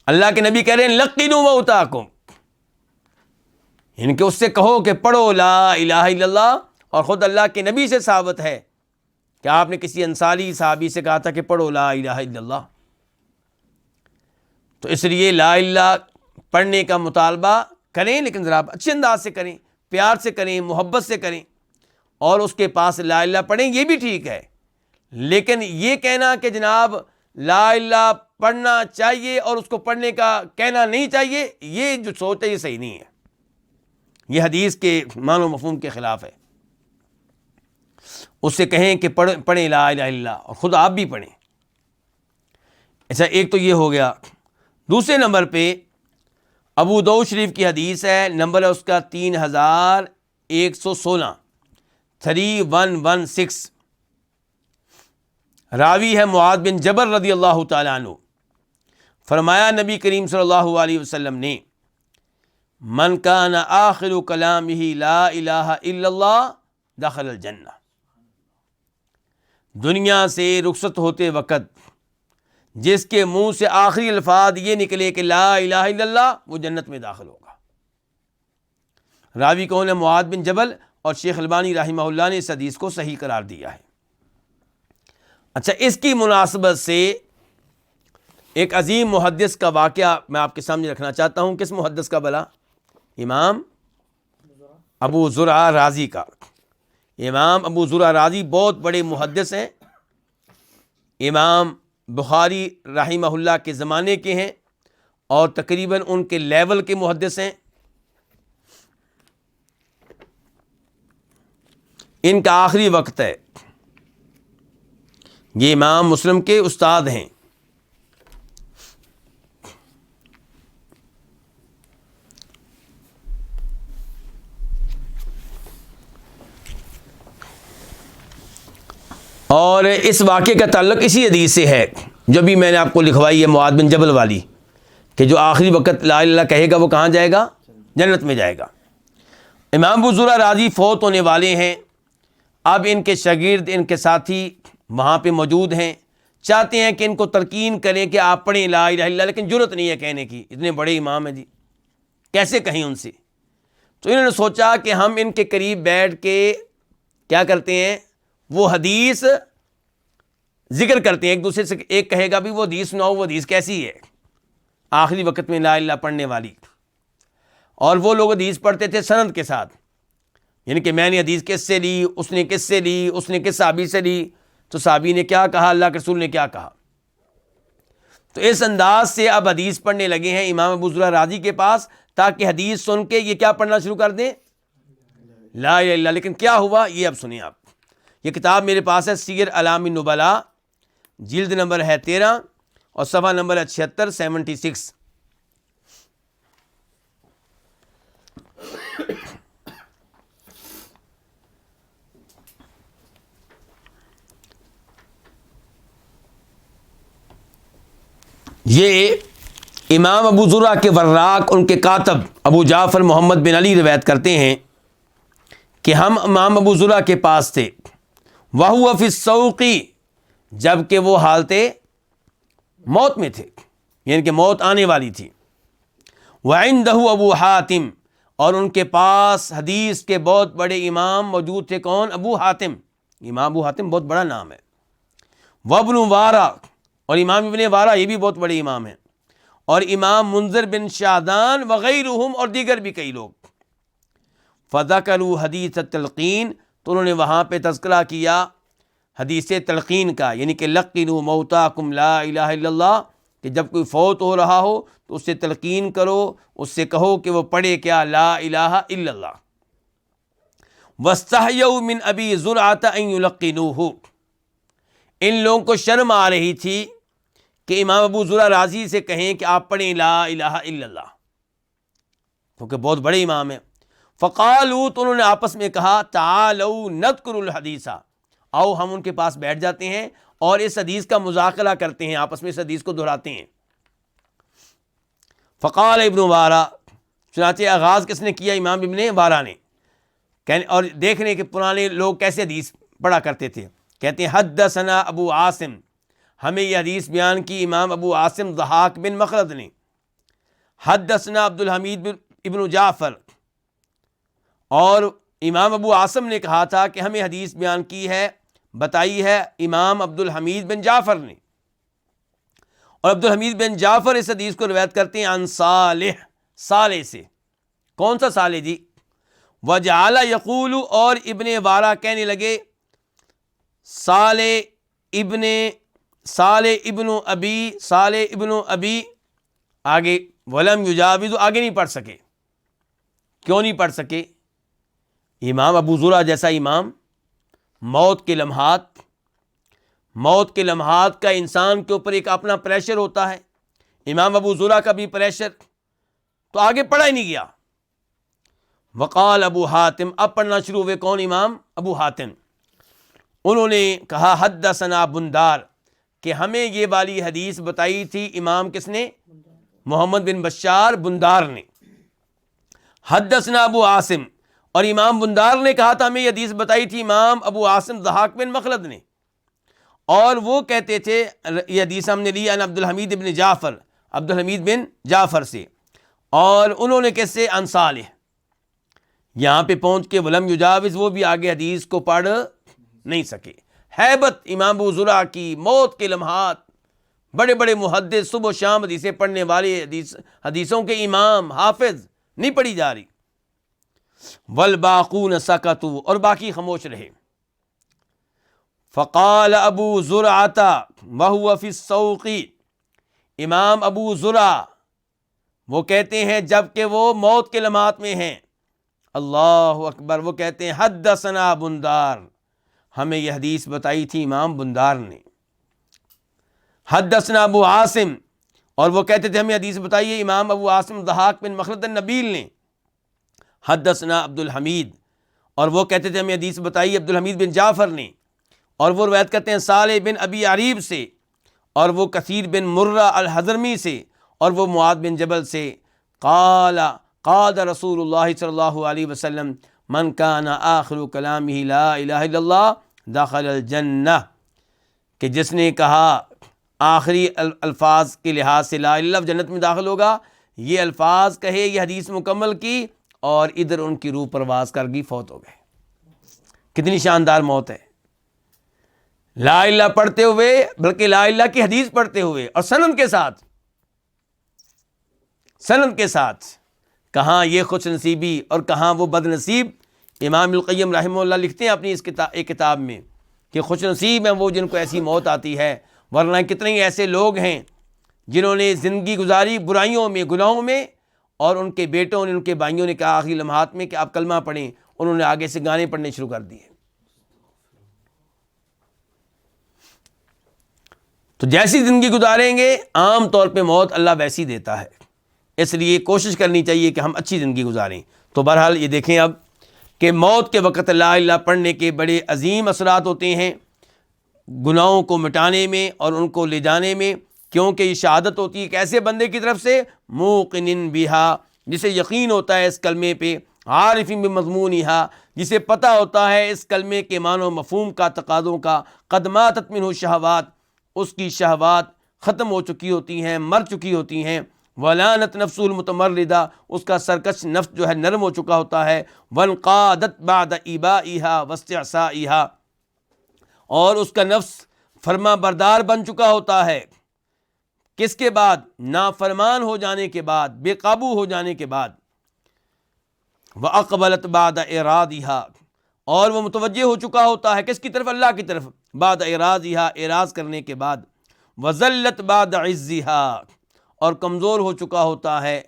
اللہ کے نبی کہہ رہے ہیں لقنوا موتاکم، ان کے اس سے کہو کہ پڑھو لا الہ الا اللہ، اور خود اللہ کے نبی سے ثابت ہے کہ آپ نے کسی انصاری صحابی سے کہا تھا کہ پڑھو لا الہ الا اللہ۔ تو اس لیے لا الہ پڑھنے کا مطالبہ کریں، لیکن ذرا اچھے انداز سے کریں، پیار سے کریں، محبت سے کریں، اور اس کے پاس لا الہ پڑھیں، یہ بھی ٹھیک ہے۔ لیکن یہ کہنا کہ جناب لا الہ پڑھنا چاہیے اور اس کو پڑھنے کا کہنا نہیں چاہیے، یہ جو سوچ ہے یہ صحیح نہیں ہے، یہ حدیث کے معنی و مفہوم کے خلاف ہے۔ اس سے کہیں کہ پڑھیں لا الہ الا اللہ، اور خود آپ بھی پڑھیں۔ ایسا ایک تو یہ ہو گیا۔ دوسرے نمبر پہ ابو داؤد شریف کی حدیث ہے، نمبر ہے اس کا 3116 3116، راوی ہے معاذ بن جبل رضی اللہ تعالیٰ عنہ، فرمایا نبی کریم صلی اللہ علیہ وسلم نے من کان آخر کلامہ لا الہ الا اللہ دخل الجنہ، دنیا سے رخصت ہوتے وقت جس کے منہ سے آخری الفاظ یہ نکلے کہ لا الہ الا اللہ، وہ جنت میں داخل ہوگا۔ راوی کون ہے؟ معاذ بن جبل، اور شیخ البانی رحمہ اللہ نے اس حدیث کو صحیح قرار دیا ہے۔ اچھا، اس کی مناسبت سے ایک عظیم محدث کا واقعہ میں آپ کے سامنے رکھنا چاہتا ہوں۔ کس محدث کا بلا؟ امام ابو زرعہ رازی کا۔ امام ابو زرعہ رازی بہت بڑے محدث ہیں، امام بخاری رحمہ اللہ کے زمانے کے ہیں، اور تقریباً ان کے لیول کے محدث ہیں۔ ان کا آخری وقت ہے، یہ امام مسلم کے استاد ہیں۔ اور اس واقعے کا تعلق اسی حدیث سے ہے جو بھی میں نے آپ کو لکھوائی ہے معاذ بن جبل والی، کہ جو آخری وقت لا الہ الا اللہ کہے گا وہ کہاں جائے گا؟ جنت میں جائے گا۔ امام ابو زرع رازی فوت ہونے والے ہیں، اب ان کے شاگرد، ان کے ساتھی وہاں پہ موجود ہیں، چاہتے ہیں کہ ان کو تلقین کریں کہ آپ پڑھیں لا الہ الا اللہ، لیکن جرأت نہیں ہے کہنے کی، اتنے بڑے امام ہیں جی، کیسے کہیں ان سے؟ تو انہوں نے سوچا کہ ہم ان کے قریب بیٹھ کے کیا کرتے ہیں، وہ حدیث ذکر کرتے ہیں، ایک دوسرے سے ایک کہے گا بھی وہ حدیث سناؤ، وہ حدیث کیسی ہے آخری وقت میں لا الہ الا اللہ پڑھنے والی، اور وہ لوگ حدیث پڑھتے تھے سند کے ساتھ، یعنی کہ میں نے حدیث کس سے لی، اس نے کس سے لی، اس نے کس صحابی سے لی، تو صحابی نے کیا کہا، اللہ کے رسول نے کیا کہا۔ تو اس انداز سے اب حدیث پڑھنے لگے ہیں امام ابو زرع رازی کے پاس، تاکہ حدیث سن کے یہ کیا پڑھنا شروع کر دیں، لا الہ الا اللہ۔ لیکن کیا ہوا یہ اب سنیں آپ۔ یہ کتاب میرے پاس ہے سیر اعلام النبلاء، جلد نمبر ہے 13 اور صفحہ نمبر ہے 76 76۔ یہ امام ابو زرع کے وراق، ان کے کاتب ابو جعفر محمد بن علی روایت کرتے ہیں کہ ہم امام ابو زرع کے پاس تھے، وَهُوَ فِي السَّوْقِ، جب کہ وہ حالت موت میں تھے، یعنی کہ موت آنے والی تھی، وَعِنْدَهُ ابو حاتم، اور ان کے پاس حدیث کے بہت بڑے امام موجود تھے، کون؟ ابو حاتم۔ امام ابو حاتم بہت بڑا نام ہے، وابن وارا، اور امام ابن وارا یہ بھی بہت بڑے امام ہیں، اور امام منذر بن شادان وغیرہم، اور دیگر بھی کئی لوگ۔ فذکروا حدیث التلقین، تو انہوں نے وہاں پہ تذکرہ کیا حدیث تلقین کا، یعنی کہ لقنوا موتاکم لا الہ الا اللہ، کہ جب کوئی فوت ہو رہا ہو تو اس سے تلقین کرو، اس سے کہو کہ وہ پڑھے کیا، لا الہ الا اللہ۔ واستحیوا من ابی زرعۃ ان یلقنوہ، ان لوگوں کو شرم آ رہی تھی کہ امام ابو زرع رازی سے کہیں کہ آپ پڑھیں لا الہ الا اللہ، کیونکہ بہت بڑے امام ہیں۔ فقالوا، تو انہوں نے آپس میں کہا، تعالوا نذکر الحدیث، آؤ ہم ان کے پاس بیٹھ جاتے ہیں اور اس حدیث کا مذاکرہ کرتے ہیں، آپس میں اس حدیث کو دہراتے ہیں۔ فقال ابن وارا، چنانچہ آغاز کس نے کیا؟ امام ابن وارا نے، اور دیکھنے کہ پرانے لوگ کیسے حدیث پڑھا کرتے تھے۔ کہتے ہیں حدثنا ابو عاصم، ہمیں یہ حدیث بیان کی امام ابو عاصم ضحاک بن مخلد نے۔ حدثنا عبد الحمید ابن جعفر، اور امام ابو عاصم نے کہا تھا کہ ہمیں حدیث بیان کی ہے، بتائی ہے امام عبد الحمید بن جعفر نے، اور عبد الحمید بن جعفر اس حدیث کو روایت کرتے ہیں عن صالح، صالح سے۔ کون سا صالح جی؟ وجعل یقول، اور ابن وارا کہنے لگے، صالح ابن ابی آگے، ولم یجاوز، آگے نہیں پڑھ سکے۔ کیوں نہیں پڑھ سکے؟ امام ابو زرع جیسا امام، موت کے لمحات کا انسان کے اوپر ایک اپنا پریشر ہوتا ہے، امام ابو زرع کا بھی پریشر، تو آگے پڑھا ہی نہیں گیا۔ وقال ابو حاتم، اب پڑھنا شروع ہوئے، کون؟ امام ابو حاتم۔ انہوں نے کہا حدثنا بندار، کہ ہمیں یہ والی حدیث بتائی تھی امام کس نے؟ محمد بن بشار بندار نے۔ حدثنا ابو عاصم، اور امام بندار نے کہا تھا ہمیں یہ حدیث بتائی تھی امام ابو عاصم ضحاک بن مخلد نے، اور وہ کہتے تھے یہ حدیث ہم نے لی عن عبد الحمید بن جعفر، عبد الحمید بن جعفر سے، اور انہوں نے کیسے؟ عن صالح۔ یہاں پہ پہنچ کے ولم یجاوز، وہ بھی آگے حدیث کو پڑھ نہیں سکے۔ ہیبت امام ابو زرع کی، موت کے لمحات، بڑے بڑے محدث، صبح و شام حدیثیں پڑھنے والے، حدیثوں کے امام، حافظ، نہیں پڑھی جا رہی۔ والباقون سکتوا، اور باقی خاموش رہے۔ فقال ابو زرعۃ وهو فی السوق، امام ابو زرع وہ کہتے ہیں جب کہ وہ موت کے لمحات میں ہیں، اللہ اکبر، وہ کہتے ہیں حدثنا بندار، ہمیں یہ حدیث بتائی تھی امام بندار نے۔ حدثنا ابو عاصم، اور وہ کہتے تھے ہمیں حدیث بتائی ہے امام ابو عاصم ضحاک بن مخلد النبیل نے۔ حدثنا عبد الحمید، اور وہ کہتے تھے ہمیں حدیث بتائی عبد الحمید بن جعفر نے۔ اور وہ روایت کرتے ہیں صالح بن ابی عریب سے، اور وہ کثیر بن مرہ الحضرمی سے، اور وہ معاذ بن جبل سے، قال رسول اللہ صلی اللہ علیہ وسلم من کان آخر کلامہ لا الہ الا اللہ دخل الجنہ، کہ جس نے کہا آخری الفاظ کے لحاظ سے لا الہ الا اللہ جنت میں داخل ہوگا، یہ الفاظ کہے، یہ حدیث مکمل کی، اور ادھر ان کی روح پرواز کر گئی، فوت ہو گئے۔ کتنی شاندار موت ہے، لا الہ الا پڑھتے ہوئے، بلکہ لا الہ کی حدیث پڑھتے ہوئے، اور سند کے ساتھ، سند کے ساتھ۔ کہاں یہ خوش نصیبی اور کہاں وہ بد نصیب۔ امام القیم رحمہ اللہ لکھتے ہیں اپنی اس ایک کتاب میں کہ خوش نصیب ہیں وہ جن کو ایسی موت آتی ہے، ورنہ کتنے ہی ایسے لوگ ہیں جنہوں نے زندگی گزاری برائیوں میں، گناہوں میں، اور ان کے بیٹوں نے، ان کے بھائیوں نے کہا آخری لمحات میں کہ آپ کلمہ پڑھیں، انہوں نے آگے سے گانے پڑھنے شروع کر دیے۔ تو جیسی زندگی گزاریں گے عام طور پہ موت اللہ ویسی دیتا ہے، اس لیے کوشش کرنی چاہیے کہ ہم اچھی زندگی گزاریں۔ تو بہرحال یہ دیکھیں اب کہ موت کے وقت لا الہ پڑھنے کے بڑے عظیم اثرات ہوتے ہیں گناہوں کو مٹانے میں اور ان کو لے جانے میں، کیونکہ یہ شہادت ہوتی ہے ایک ایسے بندے کی طرف سے موقن بہا، جسے یقین ہوتا ہے اس کلمے پہ، عارف بمضمونہا، جسے پتہ ہوتا ہے اس کلمے کے معنی و مفہوم کا، تقاضوں کا، قد ماتت منہ شہوات، اس کی شہوات ختم ہو چکی ہوتی ہیں، مر چکی ہوتی ہیں، ولانت نفس المتمردہ، اس کا سرکش نفس جو ہے نرم ہو چکا ہوتا ہے، وانقادت بعد ایبائہا واستعصائہا، اور اس کا نفس فرما بردار بن چکا ہوتا ہے، کس کے بعد؟ نافرمان ہو جانے کے بعد، بے قابو ہو جانے کے بعد، وَأَقْبَلَتْ بَعْدَ إِرَادِهَا، اور وہ متوجہ ہو چکا ہوتا ہے کس کی طرف؟ اللہ کی طرف، بعد إِرَادِهَا، اعراض کرنے کے بعد، وَذَلَّتْ بَعْدَ عِزِّهَا، اور کمزور ہو چکا ہوتا ہے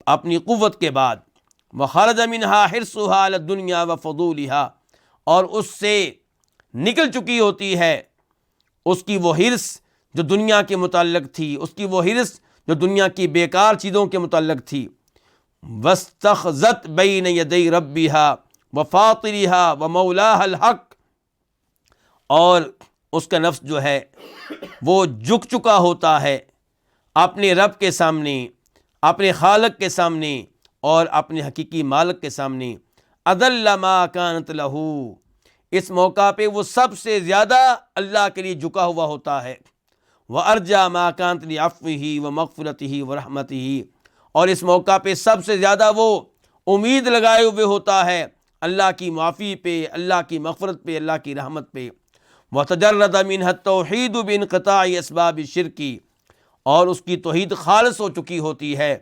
اپنی قوت کے بعد، وَخَرَجَ مِنْهَا حِرْصُهَا عَلَى الدُّنْيَا وَفُضُولِهَا، اور اس سے نکل چکی ہوتی ہے اس کی وہ حرص جو دنیا کے متعلق تھی، اس کی وہ حرص جو دنیا کی بیکار چیزوں کے متعلق تھی، وَاسْتَخْذَتْ بَيْنَ يَدَيْ رَبِّهَا وَفَاطِرِهَا وَمَوْلَاهَا الْحَقِّ، اور اس کا نفس جو ہے وہ جھک چکا ہوتا ہے اپنے رب کے سامنے، اپنے خالق کے سامنے، اور اپنے حقیقی مالک کے سامنے، اذل ما كانت له، اس موقع پہ وہ سب سے زیادہ اللہ کے لیے جھکا ہوا ہوتا ہے، وَأَرْجَى مَا كَانَتْ لِعَفْوِهِ وَمَغْفِرَتِهِ وَرَحْمَتِهِ، اور اس موقع پہ سب سے زیادہ وہ امید لگائے ہوئے ہوتا ہے اللہ کی معافی پہ، اللہ کی مغفرت پہ، اللہ کی رحمت پہ، وَتَجَرَّدَ مِنْهَا التَّوْحِيدُ بِانْقِطَاعِ أَسْبَابِ الشِّرْكِ، اور اس کی توحید خالص ہو چکی ہوتی ہے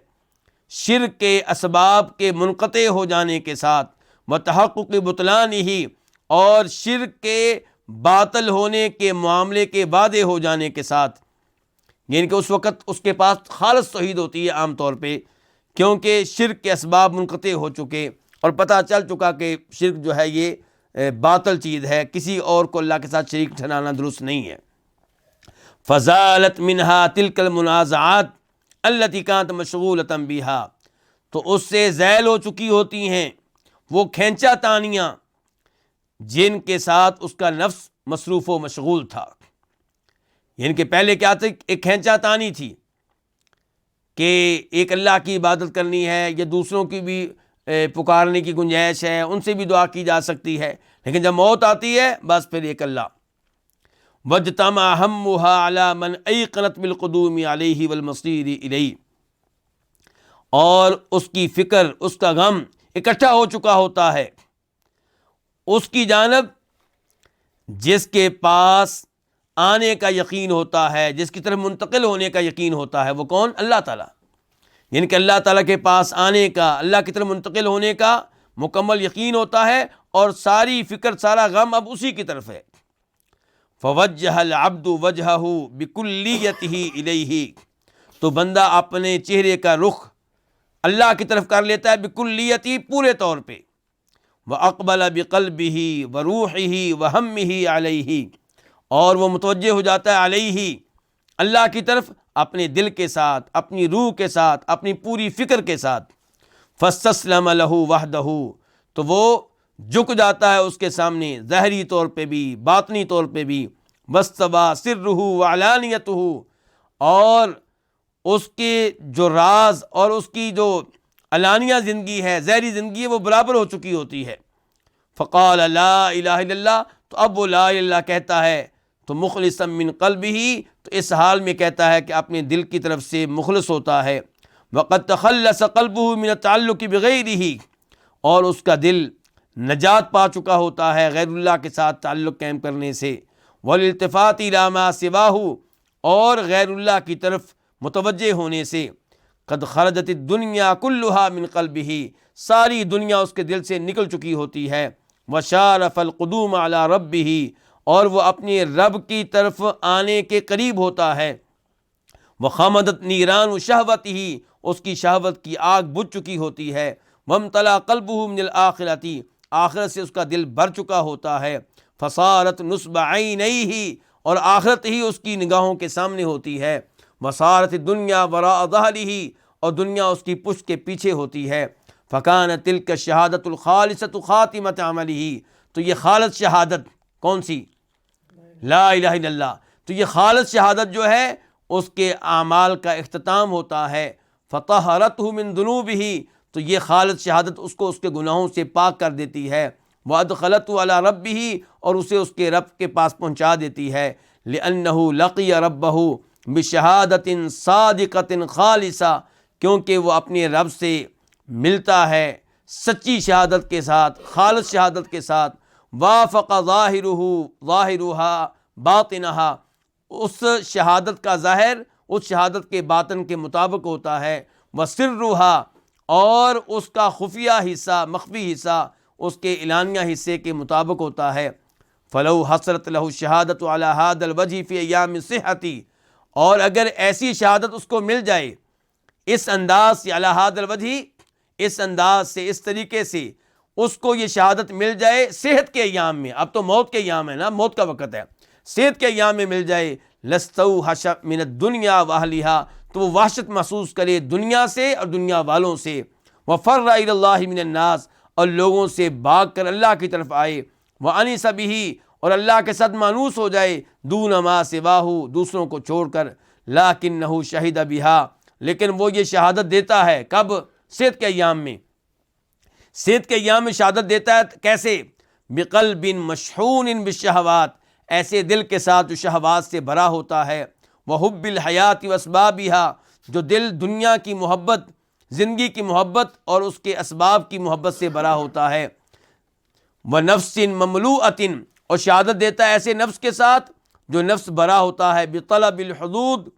شرک کے اسباب کے منقطع ہو جانے کے ساتھ، وَتَحَقُّقِ بُطْلَانِهِ، اور شرک کے باطل ہونے کے معاملے کے وعدے ہو جانے کے ساتھ، یعنی کہ اس وقت اس کے پاس خالص توحید ہوتی ہے عام طور پہ، کیونکہ شرک کے اسباب منقطع ہو چکے اور پتہ چل چکا کہ شرک جو ہے یہ باطل چیز ہے، کسی اور کو اللہ کے ساتھ شریک ٹھہرانا درست نہیں ہے۔ فَزَالَتْ مِنْهَا تِلْكَ الْمُنَازَعَاتِ الَّتِي كَانَتْ مَشْغُولَةً بِهَا، تو اس سے زائل ہو چکی ہوتی ہیں وہ کھینچا تانیاں جن کے ساتھ اس کا نفس مصروف و مشغول تھا، یعنی کہ پہلے کیا تھا؟ ایک کھینچا تانی تھی کہ ایک اللہ کی عبادت کرنی ہے، یا دوسروں کی بھی پکارنے کی گنجائش ہے، ان سے بھی دعا کی جا سکتی ہے، لیکن جب موت آتی ہے بس پھر ایک اللہ۔ وَاجْتَمَعَ هَمُّهَا عَلَى مَنْ أَيْقَنَتْ بِالْقُدُومِ عَلَيْهِ وَالْمَصِيرِ إِلَيْهِ، اور اس کی فکر، اس کا غم اکٹھا ہو چکا ہوتا ہے اس کی جانب جس کے پاس آنے کا یقین ہوتا ہے، جس کی طرف منتقل ہونے کا یقین ہوتا ہے، وہ کون؟ اللہ تعالیٰ، یعنی کہ اللہ تعالیٰ کے پاس آنے کا، اللہ کی طرف منتقل ہونے کا مکمل یقین ہوتا ہے، اور ساری فکر، سارا غم اب اسی کی طرف ہے۔ فَوَجَّهَ الْعَبْدُ وَجْهَهُ بِكُلِّيَّتِهِ إِلَيْهِ، تو بندہ اپنے چہرے کا رخ اللہ کی طرف کر لیتا ہے، بِكُلِّيَّتِهِ، پورے طور پہ، وَأَقْبَلَ بِقَلْبِهِ وَرُوحِهِ وَهَمِّهِ عَلَيْهِ، اور وہ متوجہ ہو جاتا ہے علیہ، اللہ کی طرف، اپنے دل کے ساتھ، اپنی روح کے ساتھ، اپنی پوری فکر کے ساتھ، فَاسْتَسْلَمَ لَهُ وَحْدَهُ، تو وہ جھک جاتا ہے اس کے سامنے ظاہری طور پہ بھی باطنی طور پہ بھی. واستویٰ سرہ وعلانیتہ، اور اس کے جو راز اور اس کی جو علانیہ زندگی ہے، ظاہری زندگی ہے، وہ برابر ہو چکی ہوتی ہے. فقال لا الہ الا اللہ، تو اب وہ لا الہ الا اللہ کہتا ہے تو مخلصا من قلبہ، تو اس حال میں کہتا ہے کہ اپنے دل کی طرف سے مخلص ہوتا ہے. وقد تخلص قلبہ من التعلق بغیرہ، اور اس کا دل نجات پا چکا ہوتا ہے غیر اللہ کے ساتھ تعلق قائم کرنے سے. والالتفات الی ما سواہ، اور غیر اللہ کی طرف متوجہ ہونے سے. قد خرجت الدنیا کلها من قلبہ، ساری دنیا اس کے دل سے نکل چکی ہوتی ہے. وشارف القدوم علی ربہ، اور وہ اپنے رب کی طرف آنے کے قریب ہوتا ہے. وخمدت نیران شہوتہ، اس کی شہوت کی آگ بجھ چکی ہوتی ہے. وامتلا قلبہ من الآخرۃ، آخرت سے اس کا دل بھر چکا ہوتا ہے. فصارت نصب عینیہ، اور آخرت ہی اس کی نگاہوں کے سامنے ہوتی ہے. وصارت الدنیا وراء ظہرہ، اور دنیا اس کی پشت کے پیچھے ہوتی ہے. فکانت تلک الشہادۃ الخالصۃ خاتمۃ عملہ، تو یہ خالص شہادت کون سی؟ لا الہ الا اللہ. تو یہ خالص شہادت جو ہے اس کے اعمال کا اختتام ہوتا ہے. فطہرتہ من ذنوبہ، تو یہ خالص شہادت اس کو اس کے گناہوں سے پاک کر دیتی ہے. وادخلتہ علی ربہ، اور اسے اس کے رب کے پاس پہنچا دیتی ہے. لأنہ لقی ربہ بشہادۃ صادقۃ خالصہ، کیونکہ وہ اپنے رب سے ملتا ہے سچی شہادت کے ساتھ، خالص شہادت کے ساتھ. وافق ظاہرہا باطنہا، اس شہادت کا ظاہر اس شہادت کے باطن کے مطابق ہوتا ہے. وسرہا، اور اس کا خفیہ حصہ مخفی حصہ اس کے اعلانیہ حصے کے مطابق ہوتا ہے. فلو حسرت لہ الشہادۃ علی ھذا الوجہ فی ایام الصحۃ، اور اگر ایسی شہادت اس کو مل جائے اس انداز سے، علی ھذا الوجہ، اس انداز سے، اس طریقے سے اس کو یہ شہادت مل جائے صحت کے ایام میں، اب تو موت کے ایام ہے نا، موت کا وقت ہے، صحت کے ایام میں مل جائے. لستوحش من الدنیا واہلہا، تو وہ وحشت محسوس کرے دنیا سے اور دنیا والوں سے. وفر الی اللہ من الناس، اور لوگوں سے بھاگ کر اللہ کی طرف آئے. وانس بہ، اور اللہ کے ساتھ مانوس ہو جائے. دون ما سواہ، دوسروں کو چھوڑ کر. لیکنہ شہد بہا، لیکن وہ یہ شہادت دیتا ہے کب؟ صحت کے ایام میں. صحت کے ایام میں شہادت دیتا ہے کیسے؟ بقلب مشحون بالشہوات، ایسے دل کے ساتھ جو شہوات سے بھرا ہوتا ہے. وحب الحیات واسبابہا، جو دل دنیا کی محبت، زندگی کی محبت اور اس کے اسباب کی محبت سے بھرا ہوتا ہے. ونفس مملوءۃ، اور شہادت دیتا ہے ایسے نفس کے ساتھ جو نفس بھرا ہوتا ہے بطلب الحدود،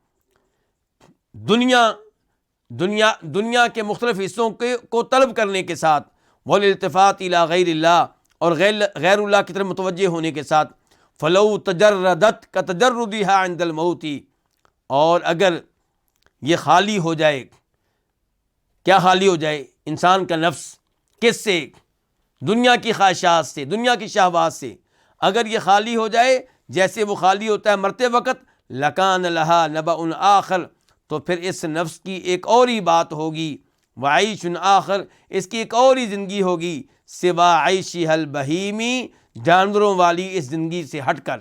دنیا کے مختلف حصوں کو طلب کرنے کے ساتھ. والالتفات الی غیر اللہ، اور غیر اللہ کی طرف متوجہ ہونے کے ساتھ. فلو تجردت کتجردها عند الموت، اور اگر یہ خالی ہو جائے، کیا خالی ہو جائے؟ انسان کا نفس کس سے؟ دنیا کی خواہشات سے، دنیا کی شہوات سے. اگر یہ خالی ہو جائے جیسے وہ خالی ہوتا ہے مرتے وقت، لکان لہا نبأ آخر، تو پھر اس نفس کی ایک اور ہی بات ہوگی. وعیش آخر، اس کی ایک اور ہی زندگی ہوگی. سوا عیشہ البہیمی، جانوروں والی اس زندگی سے ہٹ کر.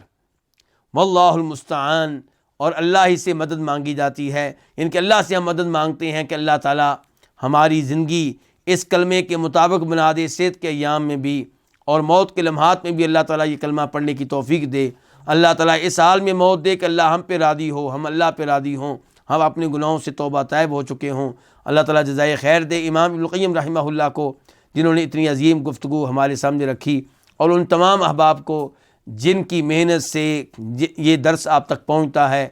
واللہ المستعان، اور اللہ ہی سے مدد مانگی جاتی ہے. یعنی کہ اللہ سے ہم مدد مانگتے ہیں کہ اللہ تعالیٰ ہماری زندگی اس کلمے کے مطابق بنا دے، صحت کے ایام میں بھی اور موت کے لمحات میں بھی اللہ تعالیٰ یہ کلمہ پڑھنے کی توفیق دے. اللہ تعالیٰ اس حال میں موت دے کہ اللہ ہم پہ راضی ہو، ہم اللہ پہ راضی ہوں، ہم اپنے گناہوں سے توبہ طائب ہو چکے ہوں. اللہ تعالیٰ جزائے خیر دے امام ابن القیم رحمہ اللہ کو، جنہوں نے اتنی عظیم گفتگو ہمارے سامنے رکھی، اور ان تمام احباب کو جن کی محنت سے یہ درس آپ تک پہنچتا ہے.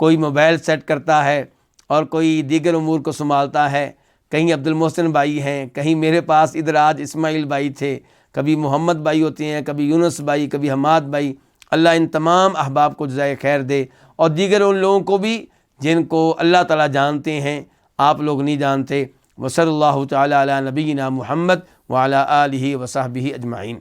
کوئی موبائل سیٹ کرتا ہے اور کوئی دیگر امور کو سنبھالتا ہے. کہیں عبد المحسن بھائی ہیں، کہیں میرے پاس ادھر آج اسماعیل بھائی تھے، کبھی محمد بھائی ہوتے ہیں، کبھی یونس بھائی، کبھی حماد بھائی. اللہ ان تمام احباب کو جزائے خیر دے، اور دیگر ان لوگوں کو بھی جن کو اللہ تعالیٰ جانتے ہیں، آپ لوگ نہیں جانتے. وصلی اللہ تعالیٰ علی نبینا محمد وعلی آلہ وصحبہ اجمعین.